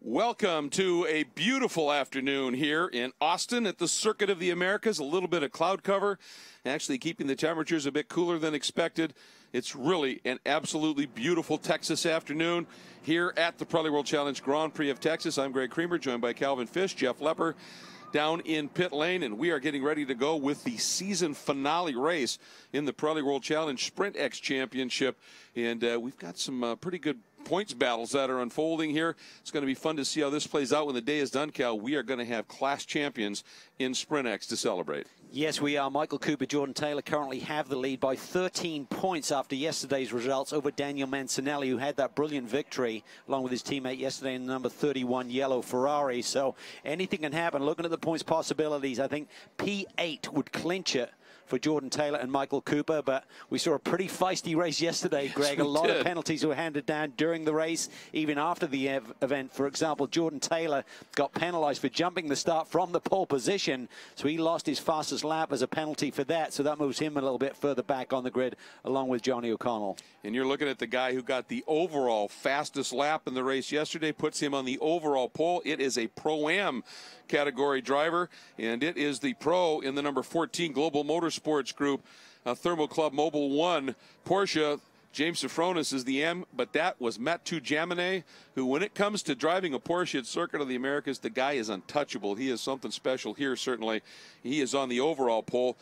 Welcome to a beautiful afternoon here in Austin at the Circuit of the Americas. A little bit of cloud cover, actually keeping the temperatures a bit cooler than expected. It's really an absolutely beautiful Texas afternoon here at the Pirelli World Challenge Grand Prix of Texas. I'm Greg Creamer, joined by Calvin Fish, Jeff Lepper down in pit lane, and we are getting ready to go with the season finale race in the Pirelli World Challenge SprintX Championship. And we've got some pretty good points battles that are unfolding here. It's going to be fun to see how this plays out when the day is done, Cal. We are going to have class champions in SprintX to celebrate. Yes, we are. Michael Cooper, Jordan Taylor currently have the lead by 13 points after yesterday's results over Daniel Mancinelli, who had that brilliant victory along with his teammate yesterday in the number 31 yellow Ferrari. So anything can happen. Looking at the points possibilities, I think P8 would clinch it for Jordan Taylor and Michael Cooper, but we saw a pretty feisty race yesterday, Greg. A lot of penalties were handed down during the race, even after the event. For example, Jordan Taylor got penalized for jumping the start from the pole position, so he lost his fastest lap as a penalty for that, so that moves him a little bit further back on the grid along with Johnny O'Connell. And you're looking at the guy who got the overall fastest lap in the race yesterday, puts him on the overall pole. It is a Pro-Am category driver, and it is the pro in the number 14 Global Motorsports Group, Thermal Club Mobile 1 Porsche. James Safronis is the M, but that was Mathieu Jaminet, who, when it comes to driving a Porsche at Circuit of the Americas, the guy is untouchable. He is something special here, certainly. He is on the overall pole.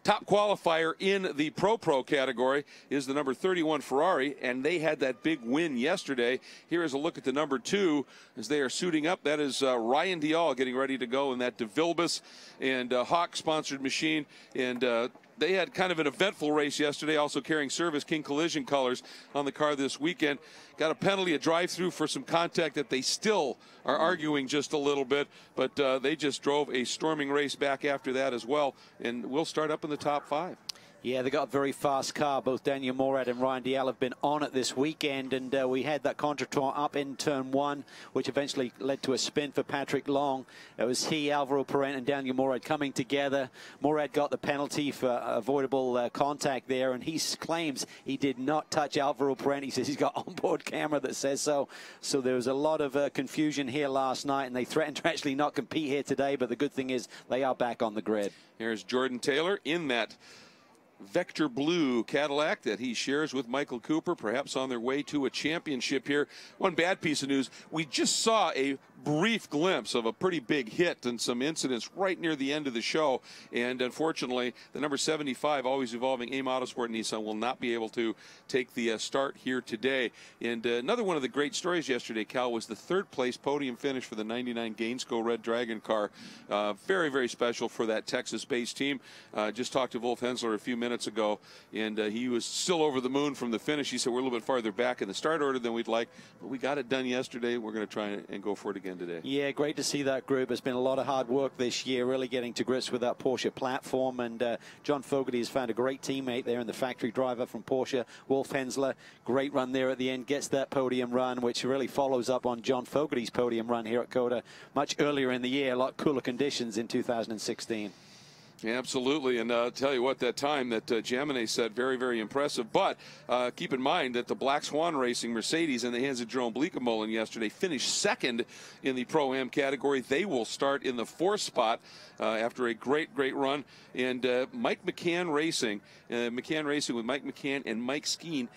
Top qualifier in the Pro category is the number 31 Ferrari, and they had that big win yesterday. Here is a look at the number 2 as they are suiting up. That is Ryan Dial getting ready to go in that DeVilbiss and Hawk-sponsored machine. And they had kind of an eventful race yesterday, also carrying Service King Collision colors on the car this weekend. Got a penalty, a drive-through for some contact that they still are arguing just a little bit, but they just drove a storming race back after that as well, and we'll start up in the top 5. Yeah, they got a very fast car. Both Daniel Morad and Ryan Dial have been on it this weekend, and we had that contretemps up in turn 1, which eventually led to a spin for Patrick Long. It was he, Alvaro Parent, and Daniel Morad coming together. Morad got the penalty for avoidable contact there, and he claims he did not touch Alvaro Parent. He says he's got onboard camera that says so. So there was a lot of confusion here last night, and they threatened to actually not compete here today, but the good thing is they are back on the grid. Here's Jordan Taylor in that Vector Blue Cadillac that he shares with Michael Cooper, perhaps on their way to a championship here. One bad piece of news, we just saw a brief glimpse of a pretty big hit and some incidents right near the end of the show, and unfortunately the number 75 always evolving AIM Autosport Nissan will not be able to take the start here today. And another one of the great stories yesterday, Cal, was the 3rd place podium finish for the 99 Gainsco Red Dragon car. Very, very special for that Texas-based team. Just talked to Wolf Hensler a few minutes ago, and he was still over the moon from the finish. He said we're a little bit farther back in the start order than we'd like, but we got it done yesterday. We're going to try and go for it again today. Yeah, great to see that group. It's been a lot of hard work this year, really getting to grips with that Porsche platform, and John Fogarty has found a great teammate there in the factory driver from Porsche, Wolf Hensler. Great run there at the end, gets that podium run, which really follows up on John Fogarty's podium run here at COTA much earlier in the year, a lot cooler conditions in 2016. Yeah, absolutely, and I'll tell you what, that time that Jaminet said, very, very impressive. But keep in mind that the Black Swan Racing Mercedes in the hands of Jerome Bleekemolen yesterday finished 2nd in the Pro-Am category. They will start in the 4th spot after a great, great run. And Mike McCann Racing with Mike McCann and Mike Skeen.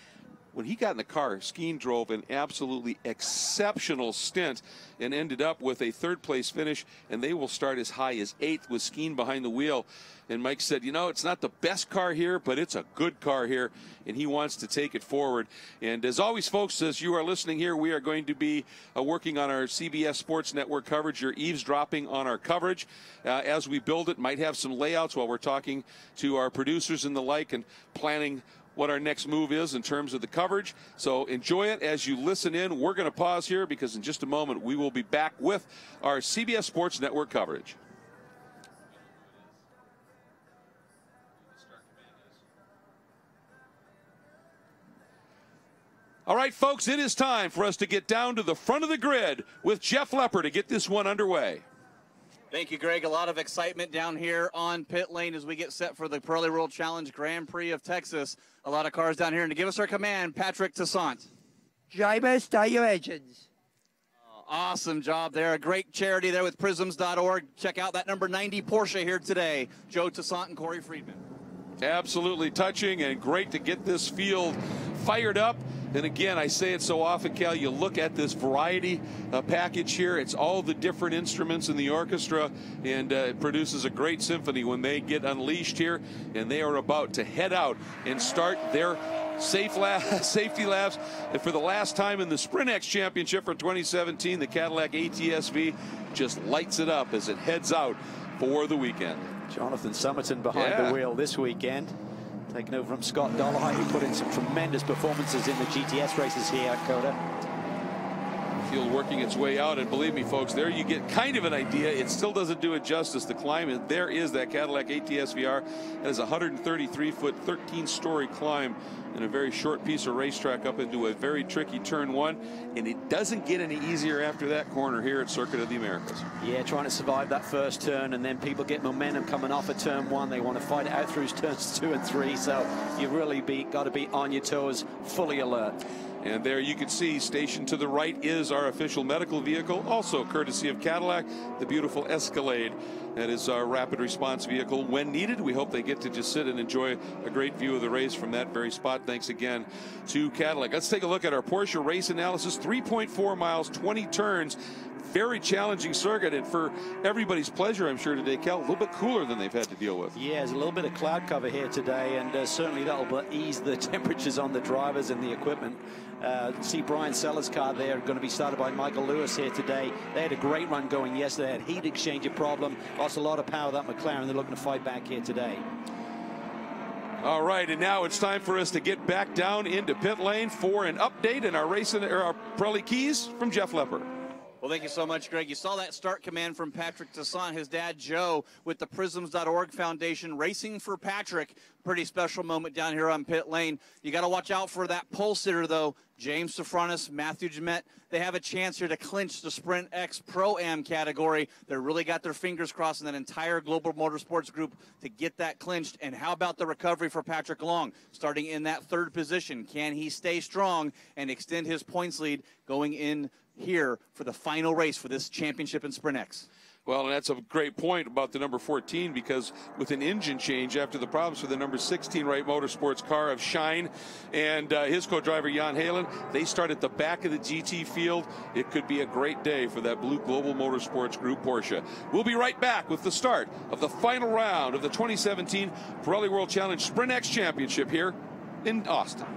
When he got in the car, Skeen drove an absolutely exceptional stint and ended up with a 3rd place finish, and they will start as high as 8th with Skeen behind the wheel. And Mike said, you know, it's not the best car here, but it's a good car here, and he wants to take it forward. And as always, folks, as you are listening here, we are going to be working on our CBS Sports Network coverage. You're eavesdropping on our coverage as we build it. Might have some layouts while we're talking to our producers and the like and planning what our next move is in terms of the coverage. So enjoy it as you listen in. We're going to pause here because in just a moment we will be back with our CBS Sports Network coverage. All right, folks, it is time for us to get down to the front of the grid with Jeff Lepper to get this one underway. Thank you, Greg. A lot of excitement down here on pit lane as we get set for the Pirelli World Challenge Grand Prix of Texas. A lot of cars down here. And to give us our command, Patrick Toussaint. Driver, start your engines. Awesome job there. A great charity there with prisms.org. Check out that number 90 Porsche here today. Joe Toussaint and Corey Friedman. Absolutely touching and great to get this field fired up. And again, I say it so often, Cal, you look at this variety package here. It's all the different instruments in the orchestra, and it produces a great symphony when they get unleashed here. And they are about to head out and start their safety laps. And for the last time in the SprintX Championship for 2017, the Cadillac ATS-V just lights it up as it heads out for the weekend. Jonathan Somerton behind the wheel this weekend, taking over from Scott Dollarhide, who put in some tremendous performances in the GTS races here at COTA. Field working its way out, and believe me, folks, there you get kind of an idea. It still doesn't do it justice. The climb, and there is that Cadillac ATS-VR. That is a 133-foot, 13-story climb in a very short piece of racetrack up into a very tricky turn one, and it doesn't get any easier after that corner here at Circuit of the Americas. Yeah, trying to survive that first turn, and then people get momentum coming off of turn one. They want to fight it out through turns 2 and 3, so you really got to be on your toes, fully alert. And there you can see, stationed to the right is our official medical vehicle, also courtesy of Cadillac, the beautiful Escalade. That is our rapid response vehicle when needed. We hope they get to just sit and enjoy a great view of the race from that very spot. Thanks again to Cadillac. Let's take a look at our Porsche race analysis. 3.4 miles, 20 turns. Very challenging circuit, and for everybody's pleasure, I'm sure today, Cal, a little bit cooler than they've had to deal with. Yeah, there's a little bit of cloud cover here today, and certainly that'll ease the temperatures on the drivers and the equipment. See Brian Sellers' car there, going to be started by Michael Lewis here today. They had a great run going yesterday, had heat exchanger problem, lost a lot of power, that McLaren. They're looking to fight back here today. All right, and now it's time for us to get back down into pit lane for an update in our our Pirelli keys from Jeff Lepper. Well, thank you so much, Greg. You saw that start command from Patrick Toussaint, his dad, Joe, with the Prisms.org Foundation, racing for Patrick. Pretty special moment down here on pit lane. You got to watch out for that pole sitter, though. James Safranis, Matthew Gemet, they have a chance here to clinch the SprintX Pro-Am category. They really got their fingers crossed in that entire Global Motorsports group to get that clinched. And how about the recovery for Patrick Long, starting in that 3rd position? Can he stay strong and extend his points lead going in here for the final race for this championship in SprintX? Well, and that's a great point about the number 14, because with an engine change after the problems for the number 16 Wright Motorsports car of Shine and his co-driver Jan Halen, they start at the back of the GT field. It could be a great day for that Blue Global Motorsports Group Porsche. We'll be right back with the start of the final round of the 2017 Pirelli World Challenge SprintX Championship here in Austin.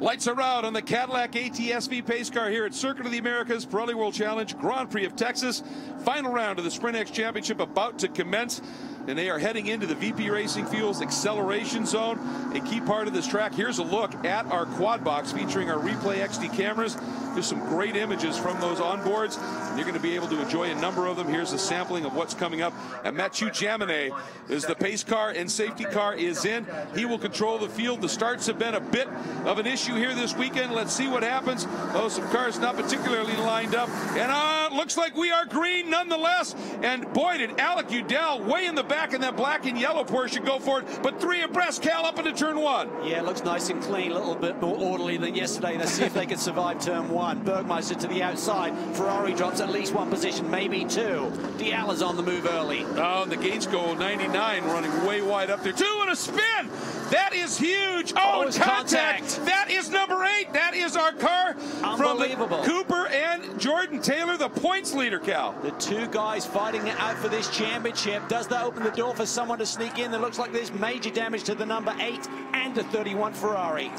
Lights are out on the Cadillac ATS-V pace car here at Circuit of the Americas Pirelli World Challenge Grand Prix of Texas. Final round of the SprintX Championship about to commence, and they are heading into the VP Racing Fuels acceleration zone, a key part of this track. Here's a look at our quad box featuring our Replay XD cameras. There's some great images from those onboards, and you're going to be able to enjoy a number of them. Here's a sampling of what's coming up. And Mathieu Jaminet is the pace car and safety car is in. He will control the field. The starts have been a bit of an issue here this weekend. Let's see what happens. Oh, some cars not particularly lined up. And looks like we are green nonetheless. And boy, did Alec Udell way in the back in that black and yellow Porsche go for it. But 3 abreast, Cal, up into turn 1. Yeah, it looks nice and clean, a little bit more orderly than yesterday. Let's see if they can survive turn 1. Bergmeister to the outside. Ferrari drops at least 1 position, maybe 2. Dial is on the move early. Oh, and the gates go 99, running way wide up there. 2 and a spin. That is huge. Oh, and contact. That is number 8. That is our car from Unbelievable. Cooper and Jordan Taylor, the points leader, Cal. The two guys fighting it out for this championship. Does that open the door for someone to sneak in? That looks like there's major damage to the number 8 and the 31 Ferrari.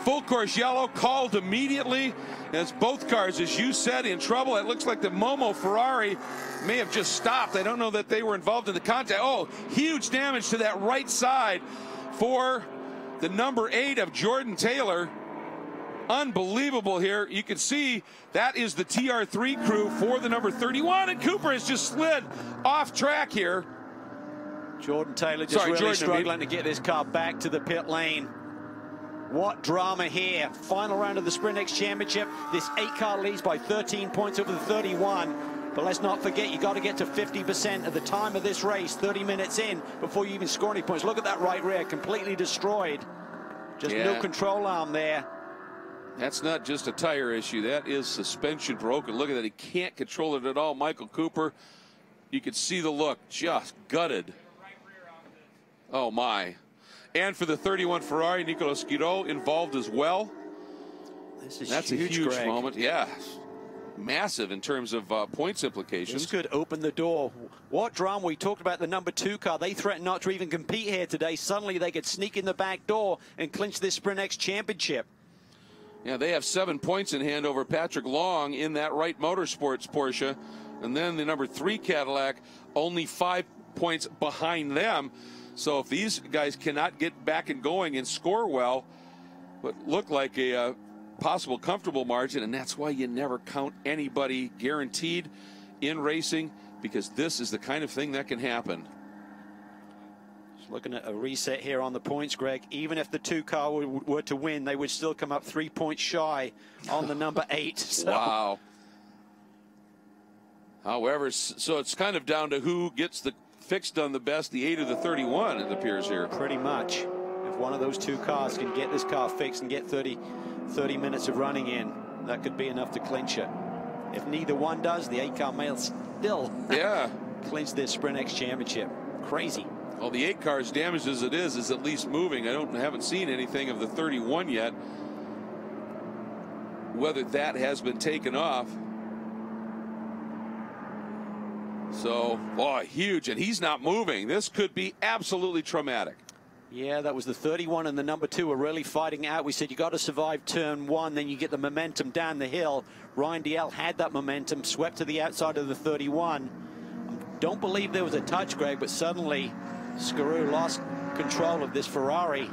Full course yellow called immediately as both cars, as you said, in trouble. It looks like the Momo Ferrari may have just stopped. I don't know that they were involved in the contact. Oh, huge damage to that right side for the number 8 of Jordan Taylor. Unbelievable here. You can see that is the TR3 crew for the number 31, and Cooper has just slid off track here. Jordan Taylor just really struggling to get this car back to the pit lane. What drama here. Final round of the SprintX Championship. This 8-car leads by 13 points over the 31. But let's not forget, you got to get to 50% of the time of this race, 30 minutes in, before you even score any points. Look at that right rear, completely destroyed. Just no control arm there. That's not just a tire issue. That is suspension broken. Look at that. He can't control it at all. Michael Cooper, you can see the look, just gutted. Oh, my. And for the 31 Ferrari, Nicolas Guido involved as well. That's huge, a huge moment. Yeah, massive in terms of points implications. This could open the door. What drama. We talked about the number 2 car. They threatened not to even compete here today. Suddenly they could sneak in the back door and clinch this SprintX Championship. Yeah, they have 7 points in hand over Patrick Long in that Wright Motorsports Porsche. And then the number 3 Cadillac, only 5 points behind them. So if these guys cannot get back and going and score well, what look like a possible comfortable margin, and that's why you never count anybody guaranteed in racing, because this is the kind of thing that can happen. Just looking at a reset here on the points, Greg. Even if the 2 car were to win, they would still come up 3 points shy on the number 8. So. Wow. However, so it's kind of down to who gets the fixed on the best, the 8 or the 31, it appears here. Pretty much. If one of those 2 cars can get this car fixed and get 30 minutes of running in, that could be enough to clinch it. If neither one does, the 8-car may still clinch this SprintX Championship. Crazy. Well, the 8 car, as damaged as it is at least moving. Haven't seen anything of the 31 yet. Whether that has been taken off. So, boy, huge, and he's not moving. This could be absolutely traumatic. Yeah, that was the 31 and the number 2 are really fighting out. We said you got to survive turn 1, then you get the momentum down the hill. Ryan Dalziel had that momentum, swept to the outside of the 31. Don't believe there was a touch, Greg, but suddenly Scaroo lost control of this Ferrari.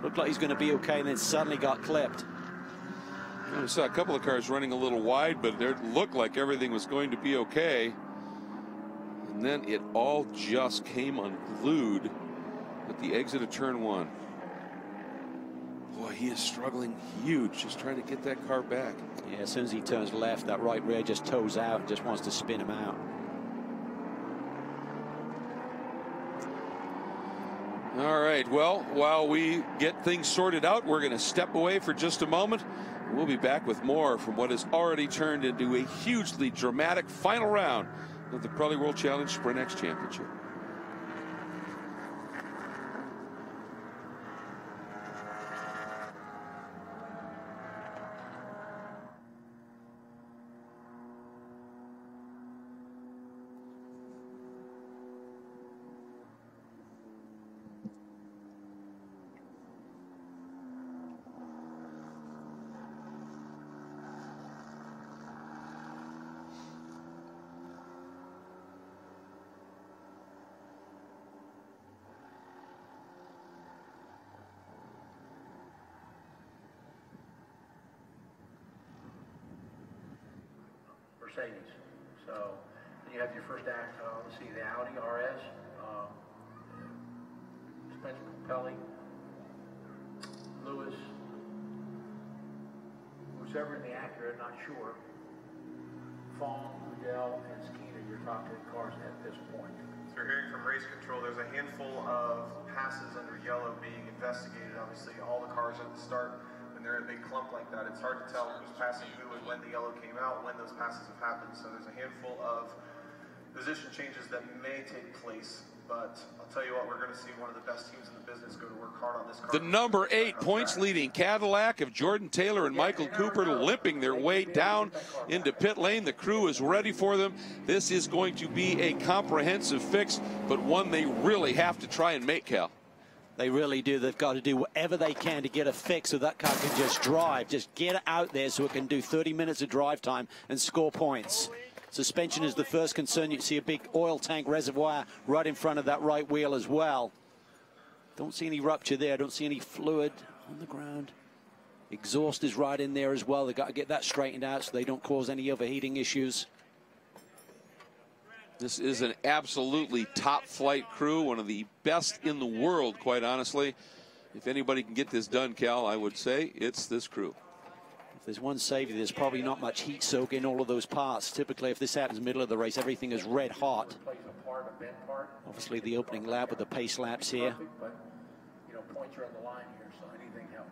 Looked like he's going to be okay, and then suddenly got clipped. We saw a couple of cars running a little wide, but it looked like everything was going to be okay. And then it all just came unglued at the exit of turn 1. Boy, he is struggling huge, just trying to get that car back. Yeah, as soon as he turns left, that right rear just toes out and just wants to spin him out. All right, well, while we get things sorted out, we're going to step away for just a moment. We'll be back with more from what has already turned into a hugely dramatic final round of the Pirelli World Challenge SprintX Championship. Mercedes. So you have your first act, let's see, the Audi RS, Spencer Pirelli, Lewis, who's ever in the Acura, not sure. Fong, Udell, and Skeena, your top 10 cars at this point. So we're hearing from race control, there's a handful of passes under yellow being investigated. Obviously, all the cars at the start, when they're in a big clump like that, it's hard to tell who's passing who and when the yellow came out, when those passes have happened. So there's a handful of position changes that may take place But I'll tell you what, we're going to see one of the best teams in the business go to work hard on this car. The number 8 points leading Cadillac of Jordan Taylor and Michael Cooper limping their way down into pit lane. The crew is ready for them. This is going to be a comprehensive fix, but one they really have to try and make, Cal. They really do. They've got to do whatever they can to get a fix so that car can just drive. Just get it out there so it can do 30 minutes of drive time and score points. Suspension is the first concern. You see a big oil tank reservoir right in front of that right wheel as well. Don't see any rupture there. Don't see any fluid on the ground. Exhaust is right in there as well. They've got to get that straightened out so they don't cause any overheating issues. This is an absolutely top flight crew, one of the best in the world, quite honestly. If anybody can get this done, Cal, I would say it's this crew. If there's one safety, there's probably not much heat soak in all of those parts. Typically, if this happens middle of the race, everything is red hot. Obviously, the opening lap with the pace laps here. But, you know, points are on the line here, so anything helps.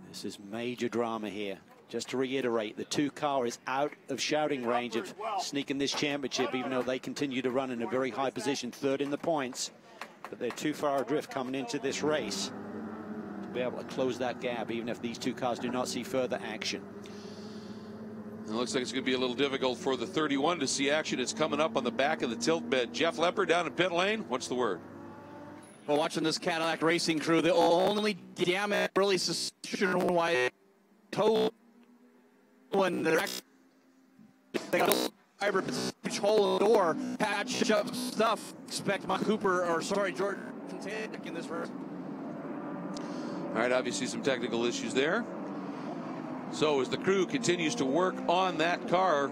This is major drama here. Just to reiterate, the 2 car is out of shouting range of sneaking this championship, even though they continue to run in a very high position, 3rd in the points. But they're too far adrift coming into this race to be able to close that gap, even if these 2 cars do not see further action. It looks like it's going to be a little difficult for the 31 to see action. It's coming up on the back of the tilt bed. Jeff Lepper down in pit lane. What's the word? Well, watching this Cadillac racing crew, the only damage really suspension-wise total when they're huge hole in the door, patch up stuff. Expect my Cooper, or sorry, Jordan Taylor in this race. All right, obviously some technical issues there. So as the crew continues to work on that car,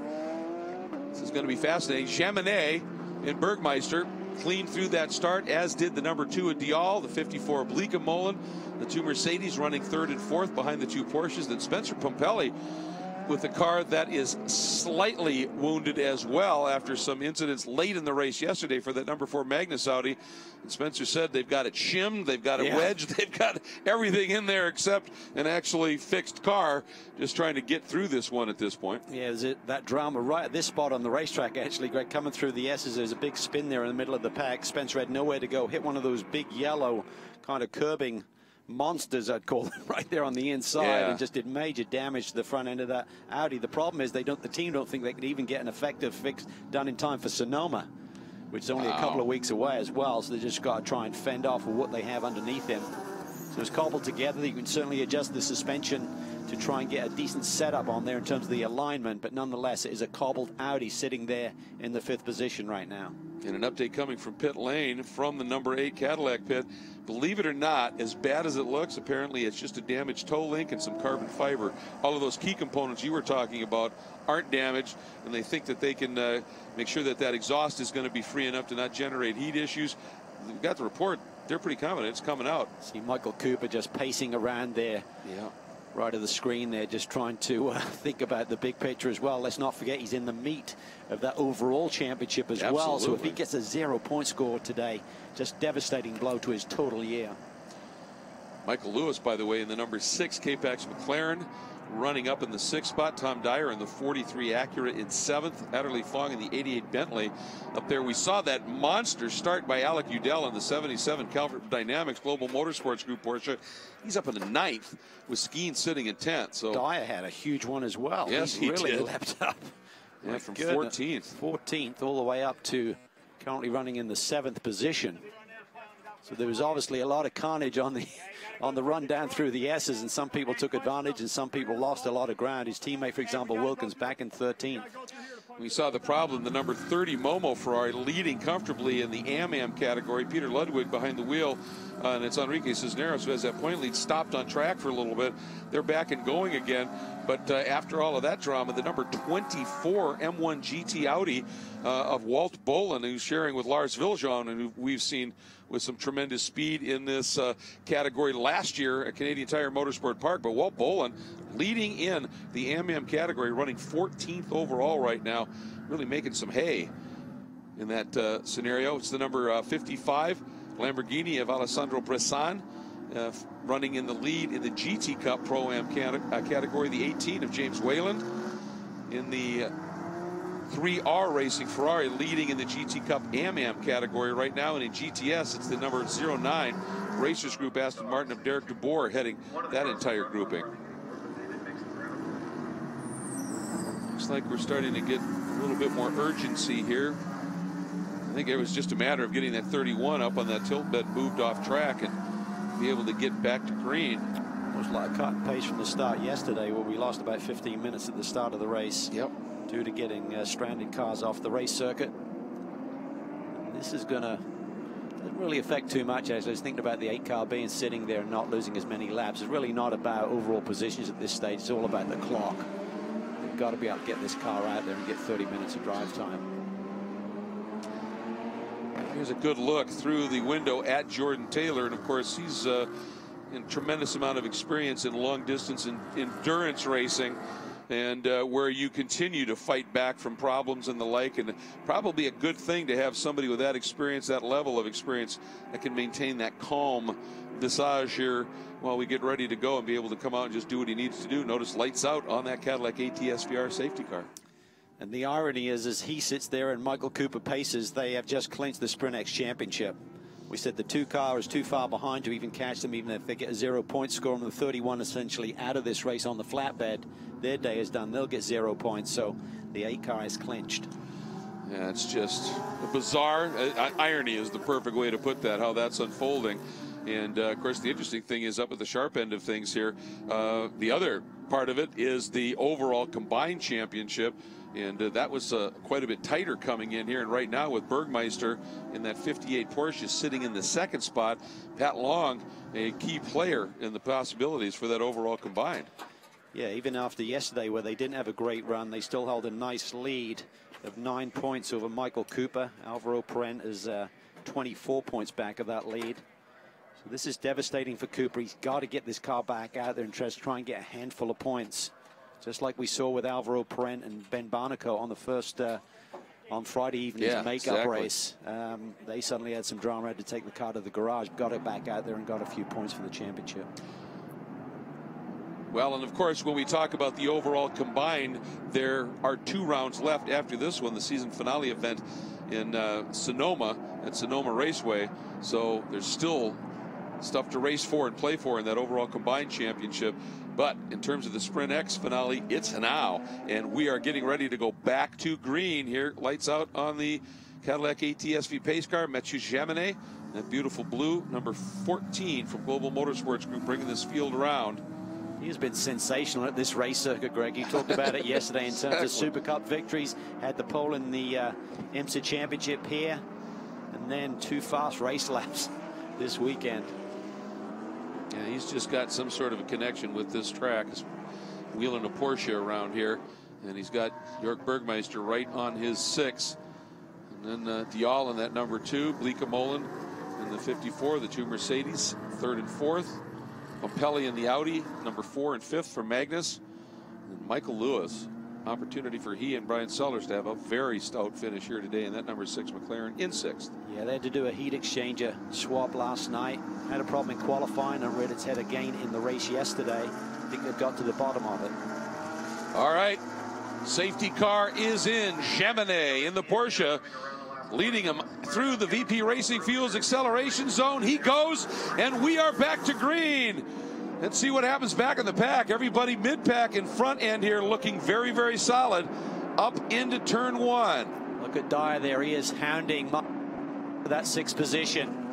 this is going to be fascinating. Chamonix and Bergmeister cleaned through that start, as did the number 2 at Dial, the 54 Bleekemolen, the 2 Mercedes running 3rd and 4th behind the 2 Porsches. Then Spencer Pumpelly with a car that is slightly wounded as well after some incidents late in the race yesterday for that number 4 Magnus Audi. And Spencer said they've got it shimmed, they've got it wedged, they've got everything in there except an actually fixed car, just trying to get through this one at this point. Yeah, there's that drama right at this spot on the racetrack, actually, Greg, coming through the S's. There's a big spin there in the middle of the pack. Spencer had nowhere to go, hit one of those big yellow kind of curbing monsters, I'd call them, right there on the inside, and just did major damage to the front end of that Audi. The problem is the team don't think they could even get an effective fix done in time for Sonoma, which is only a couple of weeks away as well, so they just got to try and fend off with what they have underneath them. So it's cobbled together. You can certainly adjust the suspension to try and get a decent setup on there in terms of the alignment, but nonetheless it is a cobbled Audi sitting there in the 5th position right now. And an update coming from pit lane from the number 8 Cadillac pit. Believe it or not, as bad as it looks, apparently it's just a damaged toe link and some carbon fiber. All of those key components you were talking about aren't damaged, and they think that they can make sure that that exhaust is going to be free enough to not generate heat issues. We've got the report. They're pretty confident it's coming out. See Michael Cooper just pacing around there. Yeah. Right of the screen there, just trying to think about the big picture as well. Let's not forget he's in the meat of that overall championship as well. So if he gets a 0-point score today, just devastating blow to his total year. Michael Lewis, by the way, in the number 6 K-Pax McLaren, running up in the 6th spot. Tom Dyer in the 43 Acura in 7th. Adderley Fong in the 88 Bentley. Up there we saw that monster start by Alec Udell in the 77 Calvert Dynamics Global Motorsports Group Porsche. He's up in the 9th with Skeen sitting in 10th. So Dyer had a huge one as well. Yes, he really did. leapt up. Yeah, from 14th. 14th all the way up to currently running in the 7th position. So there was obviously a lot of carnage on the run down through the S's, and some people took advantage and some people lost a lot of ground. His teammate, for example, Wilkins, back in 13th. We saw the problem. The number 30 Momo Ferrari leading comfortably in the Am category. Peter Ludwig behind the wheel, and it's Enrique Cisneros who has that point lead, stopped on track for a little bit. They're back and going again. But after all of that drama, the number 24 M1 GT Audi of Walt Bolin, who's sharing with Lars Viljoen, and who we've seen with some tremendous speed in this category last year at Canadian Tire Motorsport Park. But Walt Bolin leading in the Am category, running 14th overall right now, really making some hay in that scenario. It's the number 55 Lamborghini of Alessandro Bressan, running in the lead in the GT Cup Pro-Am category. The 18 of James Wayland in the 3R Racing, Ferrari leading in the GT Cup Am category right now, and in GTS it's the number 09 Racers Group Aston Martin of Derek DeBoer heading that entire grouping. Looks like we're starting to get a little bit more urgency here. I think it was just a matter of getting that 31 up on that tilt bed, moved off track, and be able to get back to green. It was like a cut and paste from the start yesterday, where we lost about 15 minutes at the start of the race. Yep. Due to getting stranded cars off the race circuit. And this is going to doesn't really affect too much. As I was thinking about the 8 car being sitting there and not losing as many laps. It's really not about overall positions at this stage. It's all about the clock. They've got to be able to get this car out there and get 30 minutes of drive time. Here's a good look through the window at Jordan Taylor, and of course he's in a tremendous amount of experience in long distance and endurance racing, and where you continue to fight back from problems and the like, and probably a good thing to have somebody with that experience, that level of experience, that can maintain that calm visage here while we get ready to go and be able to come out and just do what he needs to do. Notice lights out on that Cadillac ATS-VR safety car. And the irony is, as he sits there and Michael Cooper paces, they have just clinched the SprintX Championship. We said the 2 car is too far behind to even catch them, even if they get a 0-point score, and the 31 essentially out of this race on the flatbed. Their day is done. They'll get 0 points. So the 8 car is clinched. Yeah, it's just a bizarre irony is the perfect way to put that, how that's unfolding. And of course, the interesting thing is up at the sharp end of things here. The other part of it is the overall combined championship. And that was quite a bit tighter coming in here. And right now with Bergmeister in that 58 Porsche sitting in the 2nd spot, Pat Long, a key player in the possibilities for that overall combined. Yeah, even after yesterday where they didn't have a great run, they still held a nice lead of 9 points over Michael Cooper. Alvaro Parent is 24 points back of that lead. So this is devastating for Cooper. He's got to get this car back out there and try and get a handful of points. Just like we saw with Alvaro Parent and Ben Barnico on the first, on Friday evening's makeup race. They suddenly had some drama, had to take the car to the garage, got it back out there and got a few points for the championship. Well, and of course, when we talk about the overall combined, there are 2 rounds left after this one, the season finale event in Sonoma at Sonoma Raceway. So there's still stuff to race for and play for in that overall combined championship. But in terms of the SprintX finale, it's now, and we are getting ready to go back to green here. Lights out on the Cadillac ATS-V pace car, Mathieu Jaminet, that beautiful blue, number 14 from Global Motorsports Group, bringing this field around. He has been sensational at this race circuit, Greg. You talked about it yesterday in terms of Super Cup victories. Had the pole in the IMSA Championship here, and then 2 fast race laps this weekend. Yeah, he's just got some sort of a connection with this track. He's wheeling a Porsche around here, and he's got Jörg Bergmeister right on his 6. And then Dial in that number 2, Bleekemolen in the 54, the 2 Mercedes, 3rd and 4th. Pompelli in the Audi, number 4 and 5th for Magnus. And Michael Lewis, opportunity for he and Brian Sellers to have a very stout finish here today in that number 6 McLaren in 6th. Yeah, they had to do a heat exchanger swap last night. Had a problem in qualifying and reared its head again in the race yesterday. I think they've got to the bottom of it. All right, safety car is in. Jaminet in the Porsche, leading him through the VP Racing Fuels acceleration zone. He goes, and we are back to green. Let's see what happens back in the pack. Everybody mid-pack and front end here looking very, very solid up into turn 1. Look at Dyer there. He is hounding that 6th position.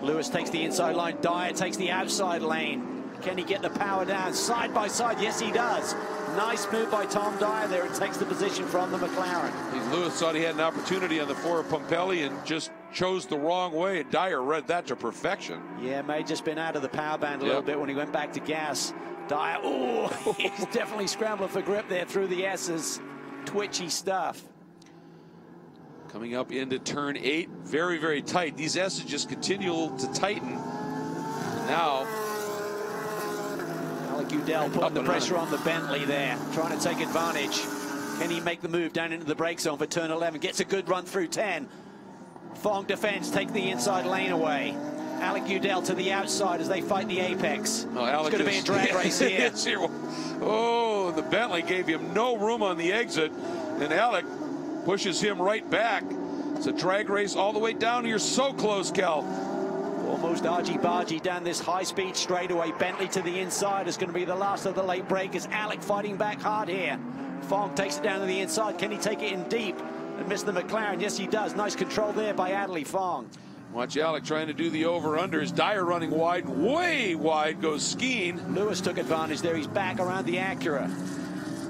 Lewis takes the inside line. Dyer takes the outside lane. Can he get the power down side by side? Yes, he does. Nice move by Tom Dyer there. It takes the position from the McLaren. Lewis thought he had an opportunity on the 4 of Pompelli and just chose the wrong way. Dyer read that to perfection. Yeah, may have just been out of the power band a little bit when he went back to gas. Dyer, oh, he's definitely scrambling for grip there through the S's. Twitchy stuff. Coming up into turn 8, very, very tight. These S's just continue to tighten. And now, Alec Udell putting the pressure on the Bentley there, trying to take advantage. Can he make the move down into the brake zone for turn 11? Gets a good run through 10. Fong defense, take the inside lane away. Alec Udell to the outside as they fight the apex. Oh, it's going to be a drag race here. Oh, the Bentley gave him no room on the exit, and Alec pushes him right back. It's a drag race all the way down. You're so close, Cal. Almost argy-bargy down this high-speed straightaway. Bentley to the inside is going to be the last of the late breakers. Alec fighting back hard here. Fong takes it down to the inside. Can he take it in deep and miss the McLaren? Yes, he does. Nice control there by Adley Fong. Watch Alec trying to do the over-unders. Dyer running wide, way wide goes Skeen. Lewis took advantage there. He's back around the Acura.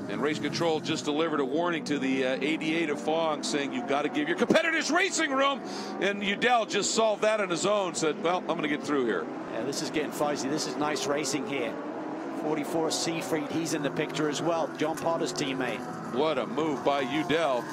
And Race Control just delivered a warning to the 88 of Fong, saying you've got to give your competitors racing room. And Udell just solved that on his own, said, well, I'm going to get through here. Yeah, this is getting feisty. This is nice racing here. 44 Seafried, he's in the picture as well. John Potter's teammate. What a move by Udell.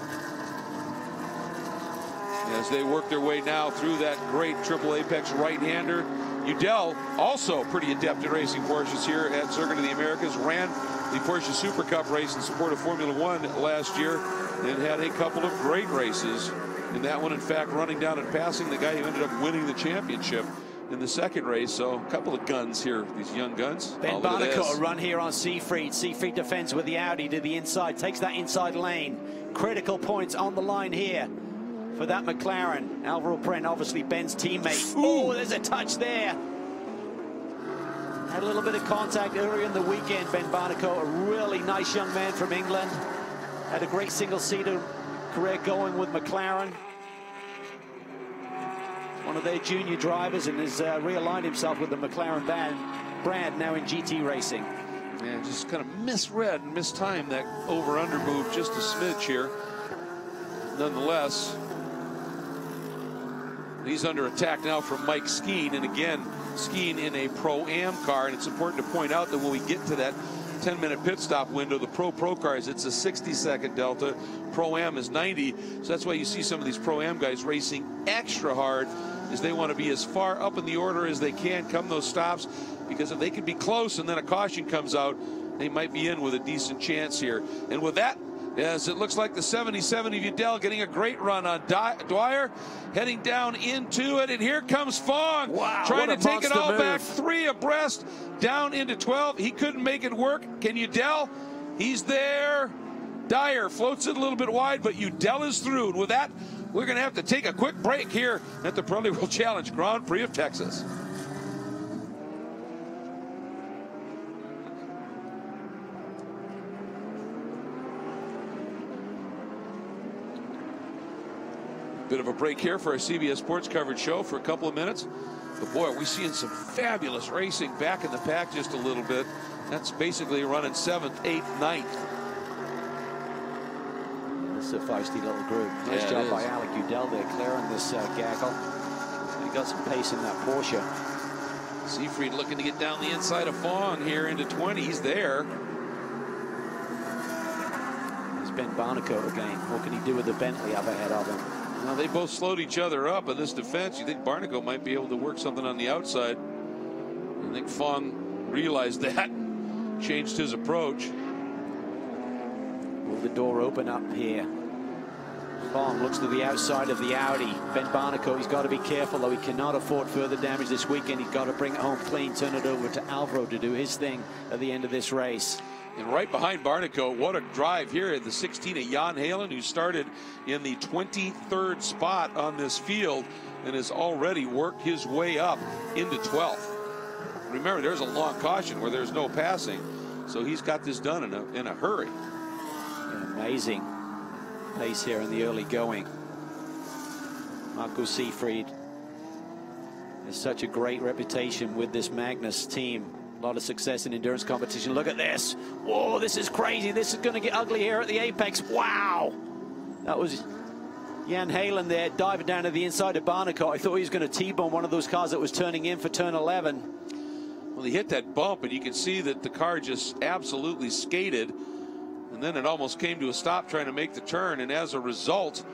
As they work their way now through that great triple apex right-hander. Udell, also pretty adept at racing Porsches here at Circuit of the Americas, ran the Porsche Super Cup race in support of Formula One last year and had a couple of great races. In that one, in fact, running down and passing the guy who ended up winning the championship in the second race. So a couple of guns here, these young guns. Ben Barnicoat a run here on Seafried. Seafried defends with the Audi to the inside, takes that inside lane. Critical points on the line here for that McLaren. Alvaro Pren, obviously Ben's teammate. Oh, there's a touch there. Had a little bit of contact earlier in the weekend. Ben Barnicoat, a really nice young man from England. Had a great single-seater career going with McLaren. One of their junior drivers, and has realigned himself with the McLaren brand now in GT racing. Yeah, just kind of misread and mistimed that over-under move just a smidge here. Nonetheless, he's under attack now from Mike Skeen, and again, Skeen in a Pro-Am car, and it's important to point out that when we get to that 10-minute pit stop window, the Pro cars, it's a 60-second delta. Pro-Am is 90, so that's why you see some of these Pro-Am guys racing extra hard, as they want to be as far up in the order as they can come those stops, because if they can be close and then a caution comes out, they might be in with a decent chance here. And with that, as it looks like the 77 of Udell getting a great run on Dwyer, heading down into it, and here comes Fong. Wow, trying to take it all move. back, 3 abreast, down into 12. He couldn't make it work. Can Udell? He's there. Dyer floats it a little bit wide, but Udell is through. And with that, we're going to have to take a quick break here at the Pirelli World Challenge Grand Prix of Texas. Bit of a break here for our CBS Sports coverage show for a couple of minutes. But boy, are we seeing some fabulous racing back in the pack just a little bit. That's basically running 7th, 8th, 9th. This is a feisty little group. Nice job by Alec Udell there, clearing this gaggle. He got some pace in that Porsche. Seafried looking to get down the inside of Fong here into 20. He's there. There's Ben Barnicoat again. What can he do with the Bentley up ahead of him? Now they both slowed each other up in this defense. You think Barnicoat might be able to work something on the outside. I think Fong realized that, changed his approach. Will the door open up here? Fong looks to the outside of the Audi. Ben Barnicoat, he's got to be careful, though. He cannot afford further damage this weekend. He's got to bring it home clean, turn it over to Alvaro to do his thing at the end of this race. And right behind Barnicoat, what a drive here at the 16 of Jan Halen, who started in the 23rd spot on this field and has already worked his way up into 12th. Remember, there's a long caution where there's no passing, so he's got this done in a hurry. An amazing pace here in the early going. Marco Seafried has such a great reputation with this Magnus team. A lot of success in endurance competition. Look at this. Whoa, this is crazy. This is going to get ugly here at the apex. Wow. That was Jan Halen there, diving down to the inside of Barnicoat. I thought he was going to T-bone one of those cars that was turning in for turn 11. Well, he hit that bump, and you can see that the car just absolutely skated. And then it almost came to a stop trying to make the turn. And as a result,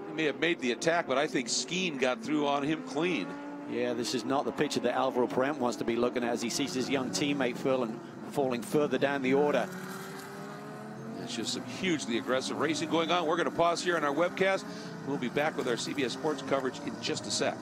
he may have made the attack, but I think Skeen got through on him clean. Yeah, this is not the picture that Alvaro Pren wants to be looking at as he sees his young teammate falling further down the order. It's just some hugely aggressive racing going on. We're going to pause here on our webcast. We'll be back with our CBS Sports coverage in just a sec.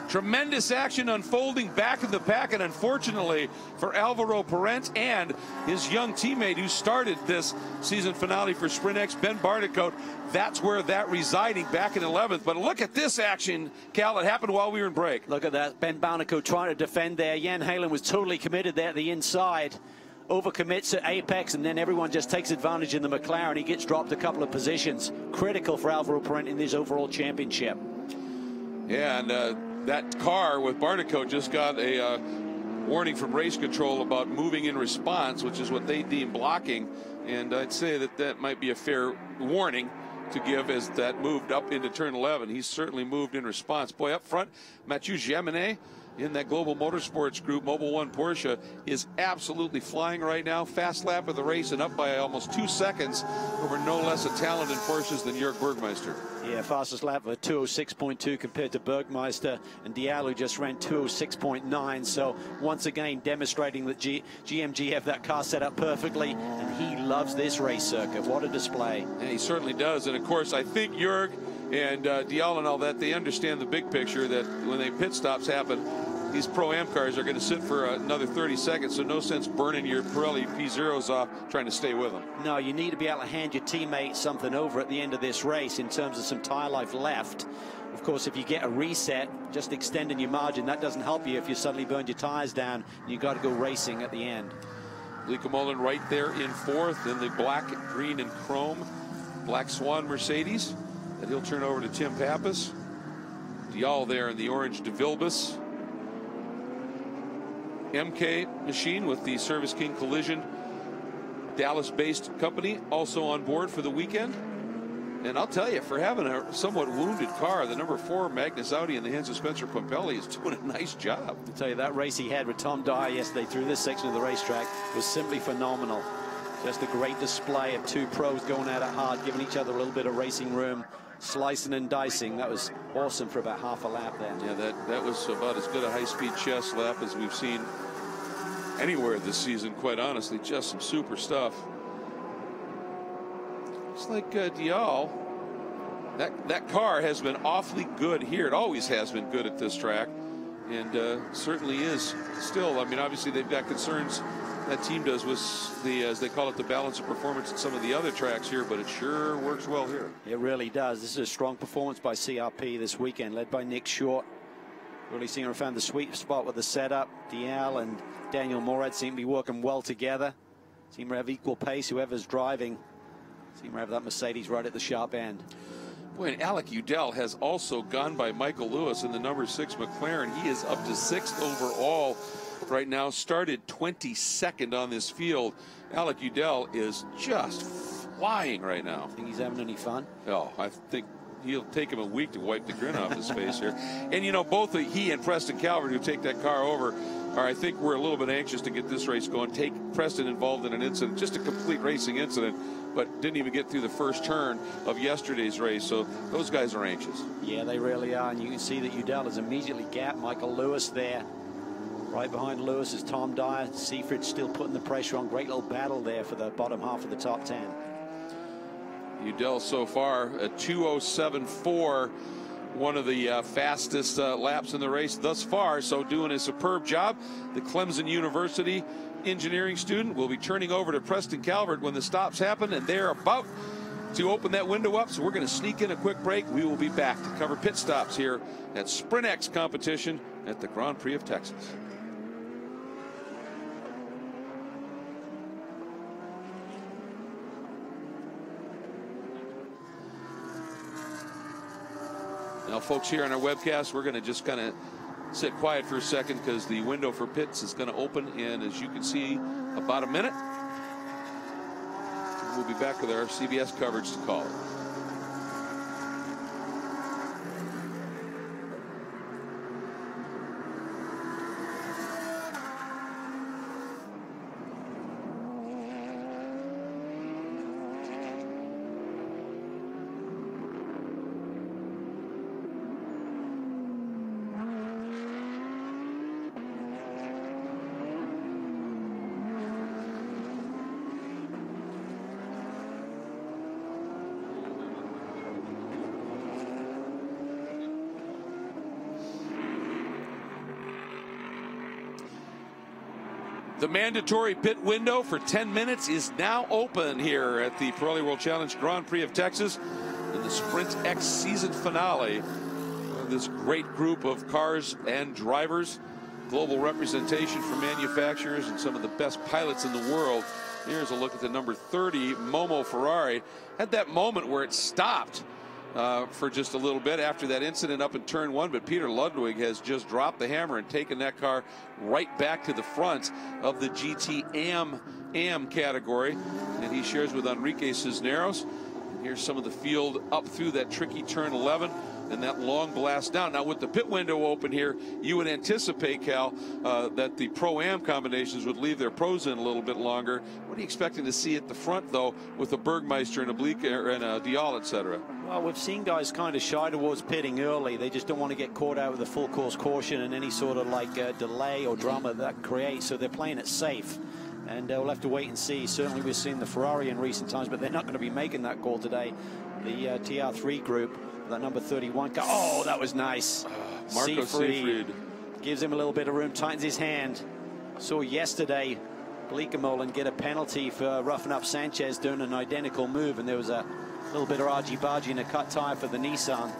Tremendous action unfolding back in the pack, and unfortunately for Alvaro Parent and his young teammate who started this season finale for SprintX, Ben Barnicoat, that's where that residing back in 11th. But look at this action, Cal. It happened while we were in break. Look at that. Ben Barnicoat trying to defend there. Jan Halen was totally committed there at the inside. Overcommits at apex, and then everyone just takes advantage in the McLaren. He gets dropped a couple of positions. Critical for Alvaro Parent in this overall championship. Yeah, and that car with Barnicoat just got a warning from race control about moving in response, which is what they deem blocking. And I'd say that that might be a fair warning to give as that moved up into turn 11. He's certainly moved in response. Boy, up front, Mathieu Jaminet in that Global Motorsports Group, Mobil 1 Porsche, is absolutely flying right now. Fast lap of the race and up by almost 2 seconds over no less a talented Porsches than Jörg Bergmeister. Yeah, fastest lap of 206.2 compared to Bergmeister, and Diallo just ran 206.9. So once again demonstrating that GMG have that car set up perfectly, and he loves this race circuit. What a display. Yeah, he certainly does. And of course, I think Jörg and Diallo and all that, they understand the big picture, that when they pit stops happen, these Pro-Am cars are going to sit for another 30 seconds, so no sense burning your Pirelli P0s off trying to stay with them. No, you need to be able to hand your teammate something over at the end of this race in terms of some tire life left. Of course, if you get a reset, just extending your margin, that doesn't help you if you suddenly burned your tires down and you've got to go racing at the end. Bleekemolen right there in fourth in the black, green, and chrome Black Swan Mercedes that he'll turn over to Tim Pappas. Dial there in the orange De Vilbus MK machine with the Service King Collision Dallas-based company also on board for the weekend. And I'll tell you, for having a somewhat wounded car, the number 4 Magnus Audi in the hands of Spencer Pompelli is doing a nice job. I'll tell you, that race he had with Tom Dyer yesterday through this section of the racetrack was simply phenomenal. Just a great display of two pros going at it hard, giving each other a little bit of racing room, slicing and dicing. That was awesome for about half a lap there. Yeah, that was about as good a high-speed chess lap as we've seen anywhere this season, quite honestly. Just some super stuff. Looks like Dial, that car has been awfully good here. It always has been good at this track, and certainly is still. I mean, obviously they've got concerns, that team does, with the, as they call it, the balance of performance at some of the other tracks here, but it sure works well here. It really does. This is a strong performance by CRP this weekend, led by Nick Short. Really seem to have found the sweet spot with the setup. Dial and Daniel Morad seem to be working well together. Seem to have equal pace. Whoever's driving seem to have that Mercedes right at the sharp end. Boy, and Alec Udell has also gone by Michael Lewis in the number 6 McLaren. He is up to 6th overall right now, started 22nd on this field. Alec Udell is just flying right now. Think he's having any fun? Oh, I think he'll take him a week to wipe the grin off his face here. And, you know, both he and Preston Calvert, who take that car over, are, I think, we're a little bit anxious to get this race going. Take Preston involved in an incident, just a complete racing incident, but didn't even get through the first turn of yesterday's race. So those guys are anxious. Yeah, they really are. And you can see that Udell has immediately gapped Michael Lewis there. Right behind Lewis is Tom Dyer. Seaford still putting the pressure on. Great little battle there for the bottom half of the top 10. Udell so far a 2:07.4, one of the fastest laps in the race thus far, so doing a superb job. The Clemson University engineering student will be turning over to Preston Calvert when the stops happen, and they're about to open that window up, so we're going to sneak in a quick break. We will be back to cover pit stops here at SprintX competition at the Grand Prix of Texas. Now, folks, here on our webcast, we're going to just kind of sit quiet for a second because the window for pits is going to open in, as you can see, about a minute. We'll be back with our CBS coverage to call it. The mandatory pit window for 10 minutes is now open here at the Pirelli World Challenge Grand Prix of Texas in the SprintX season finale of this great group of cars and drivers. Global representation from manufacturers and some of the best pilots in the world. Here's a look at the number 30 Momo Ferrari. Had that moment where it stopped for just a little bit after that incident up in turn 1, but Peter Ludwig has just dropped the hammer and taken that car right back to the front of the GT-AM category, and he shares with Enrique Cisneros. And here's some of the field up through that tricky turn 11 and that long blast down. Now with the pit window open here, you would anticipate, Cal, that the Pro-Am combinations would leave their pros in a little bit longer. What are you expecting to see at the front, though, with a Bergmeister and a Bleeker and a Dial, etc.? Well, we've seen guys kind of shy towards pitting early. They just don't want to get caught out with a full course caution and any sort of like delay or drama that creates, so they're playing it safe. And we'll have to wait and see. Certainly we've seen the Ferrari in recent times, but they're not going to be making that call today. The TR3 group, that number 31 car. Oh, that was nice. Marco Seefried gives him a little bit of room, tightens his hand. Saw yesterday Bleekemolen get a penalty for roughing up Sanchez doing an identical move, and there was a little bit of argy-bargy and a cut tire for the Nissan.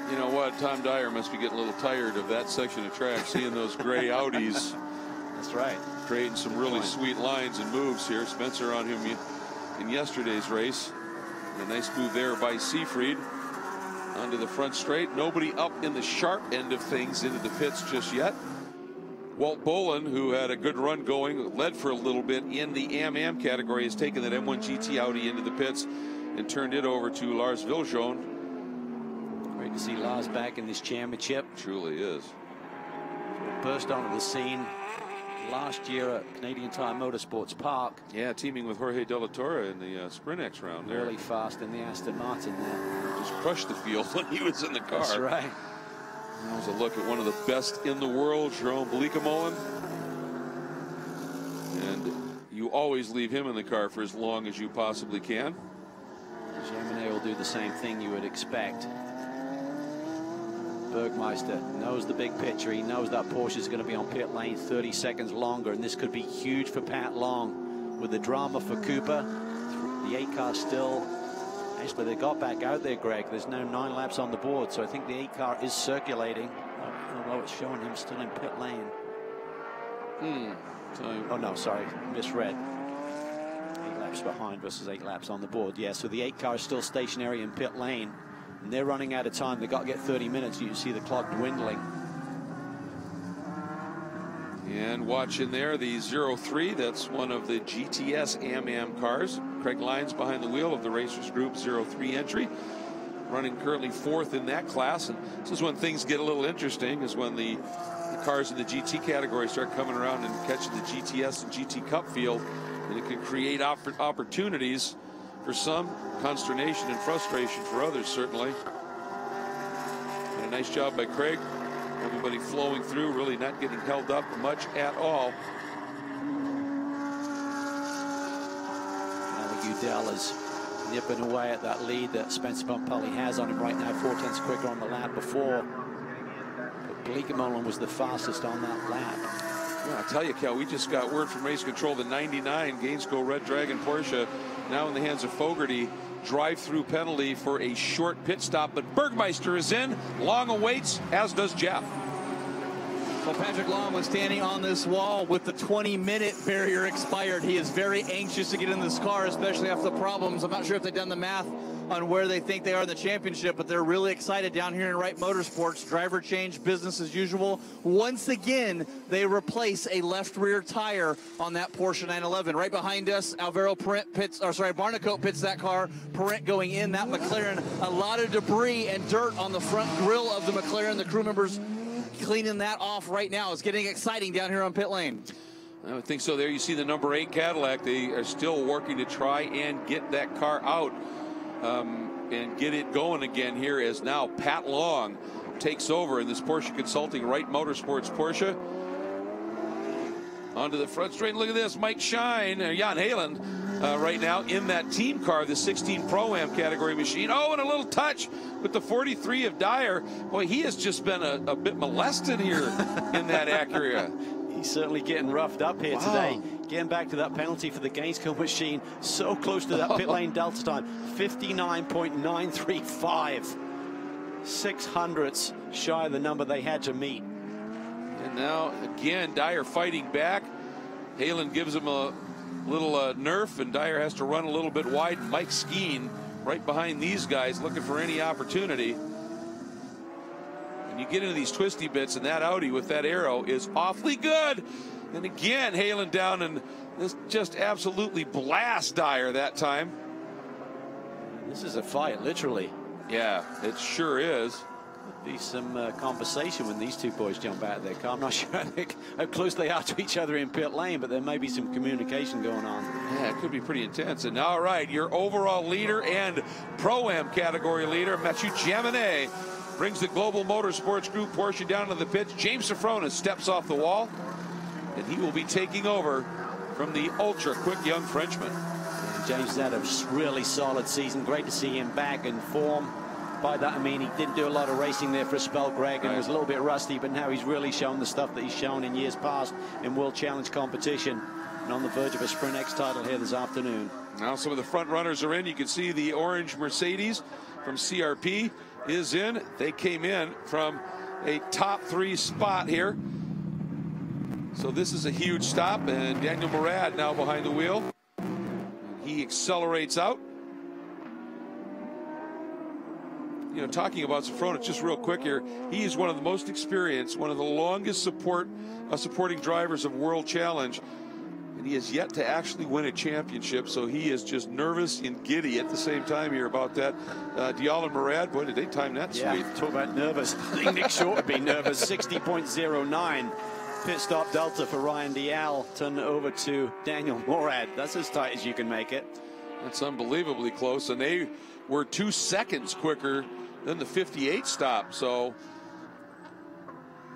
You know what? Tom Dyer must be getting a little tired of that section of track, seeing those gray Audis. That's right. Creating some really sweet lines and moves here. Spencer on him in yesterday's race. A nice move there by Seefried onto the front straight. Nobody up in the sharp end of things into the pits just yet. Walt Bolin, who had a good run going, led for a little bit in the AM category, has taken that M1 GT Audi into the pits and turned it over to Lars Viljoen. Great to see Lars back in this championship. Truly is. Burst onto the scene last year at Canadian Tire Motorsports Park. Yeah, teaming with Jorge De La Torre in the SprintX round there. Really fast in the Aston Martin there. Just crushed the field when he was in the car. That's right. There's a look at one of the best in the world, Jerome Bleekemolen. And you always leave him in the car for as long as you possibly can. Jaminet will do the same thing you would expect. Bergmeister knows the big picture. He knows that Porsche is going to be on pit lane 30 seconds longer, and this could be huge for Pat Long. With the drama for Cooper, the 8 car still. Actually, they got back out there, Greg. There's now 9 laps on the board, so I think the 8 car is circulating, although it's showing him still in pit lane. Oh no, sorry, misread. 8 laps behind versus 8 laps on the board. Yeah, so the 8 car is still stationary in pit lane. And they're running out of time. They got to get 30 minutes. You see the clock dwindling. And watching there, the 03, that's one of the GTS AM cars. Craig Lyons behind the wheel of the Racers Group 03 entry. Running currently 4th in that class. And this is when things get a little interesting, is when the cars in the GT category start coming around and catching the GTS and GT Cup field. And it can create opportunities for some, consternation and frustration for others, certainly. And a nice job by Craig. Everybody flowing through, really not getting held up much at all. Udell is nipping away at that lead that Spencer Pumpelly has on him right now. 4/10 quicker on the lap before. But Bleekemolen was the fastest on that lap. Well, I tell you, Cal, we just got word from Race Control, the 99 Gainesville Red Dragon Porsche now in the hands of Fogarty. Drive-through penalty for a short pit stop, but Bergmeister is in. Long awaits, as does Jeff. Well, Patrick Long was standing on this wall with the 20-minute barrier expired. He is very anxious to get in this car, especially after the problems. I'm not sure if they've done the math on where they think they are in the championship, but they're really excited down here in Wright Motorsports. Driver change, business as usual. Once again, they replace a left rear tire on that Porsche 911. Right behind us, Alvaro Barnicoat pits that car. Parent going in, that McLaren. A lot of debris and dirt on the front grille of the McLaren. The crew members cleaning that off right now. It's getting exciting down here on pit lane. I would think so. There you see the number 8 Cadillac. They are still working to try and get that car out and get it going again here, as now Pat Long takes over in this Porsche Consulting Wright Motorsports Porsche. Onto the front straight. Look at this. Mike Shine, Jan Halen, right now in that team car, the 16 Pro-Am category machine. Oh, and a little touch with the 43 of Dyer. Boy, he has just been a bit molested here in that Acura. He's certainly getting roughed up here today. Getting back to that penalty for the Gainesville machine. So close to that pit lane delta time. 59.935. 600ths shy of the number they had to meet. And now, again, Dyer fighting back. Halen gives him a little nerf, and Dyer has to run a little bit wide. Mike Skeen right behind these guys looking for any opportunity. And you get into these twisty bits, and that Audi with that arrow is awfully good. And again, Halen down, and this just absolutely blast Dyer that time. This is a fight, literally. Yeah, it sure is. There'll be some conversation when these two boys jump out of their car. I'm not sure how close they are to each other in pit lane, but there may be some communication going on. Yeah, it could be pretty intense. And all right, your overall leader and Pro-Am category leader, Mathieu Jaminet, brings the Global Motorsports Group Porsche down to the pits. James Safronis steps off the wall, and he will be taking over from the ultra-quick young Frenchman. And James had a really solid season. Great to see him back in form. By that, I mean, he didn't do a lot of racing there for a spell, Greg, and was a little bit rusty, but now he's really shown the stuff that he's shown in years past in World Challenge competition, and on the verge of a SprintX title here this afternoon. Now some of the front runners are in. You can see the orange Mercedes from CRP is in. They came in from a top 3 spot here. So this is a huge stop, and Daniel Murad now behind the wheel. He accelerates out. You know, talking about Safronis just real quick here, he is one of the most experienced, one of the longest supporting drivers of World Challenge, and he has yet to actually win a championship, so he is just nervous and giddy at the same time here about that. Dial and Murad, boy, did they time that sweet. Talk about nervous. I think Nick Short would be nervous. 60.09 pit stop delta for Ryan Dial. Turn it over to Daniel Murad. That's as tight as you can make it. That's unbelievably close, and they were 2 seconds quicker than the 58 stop. So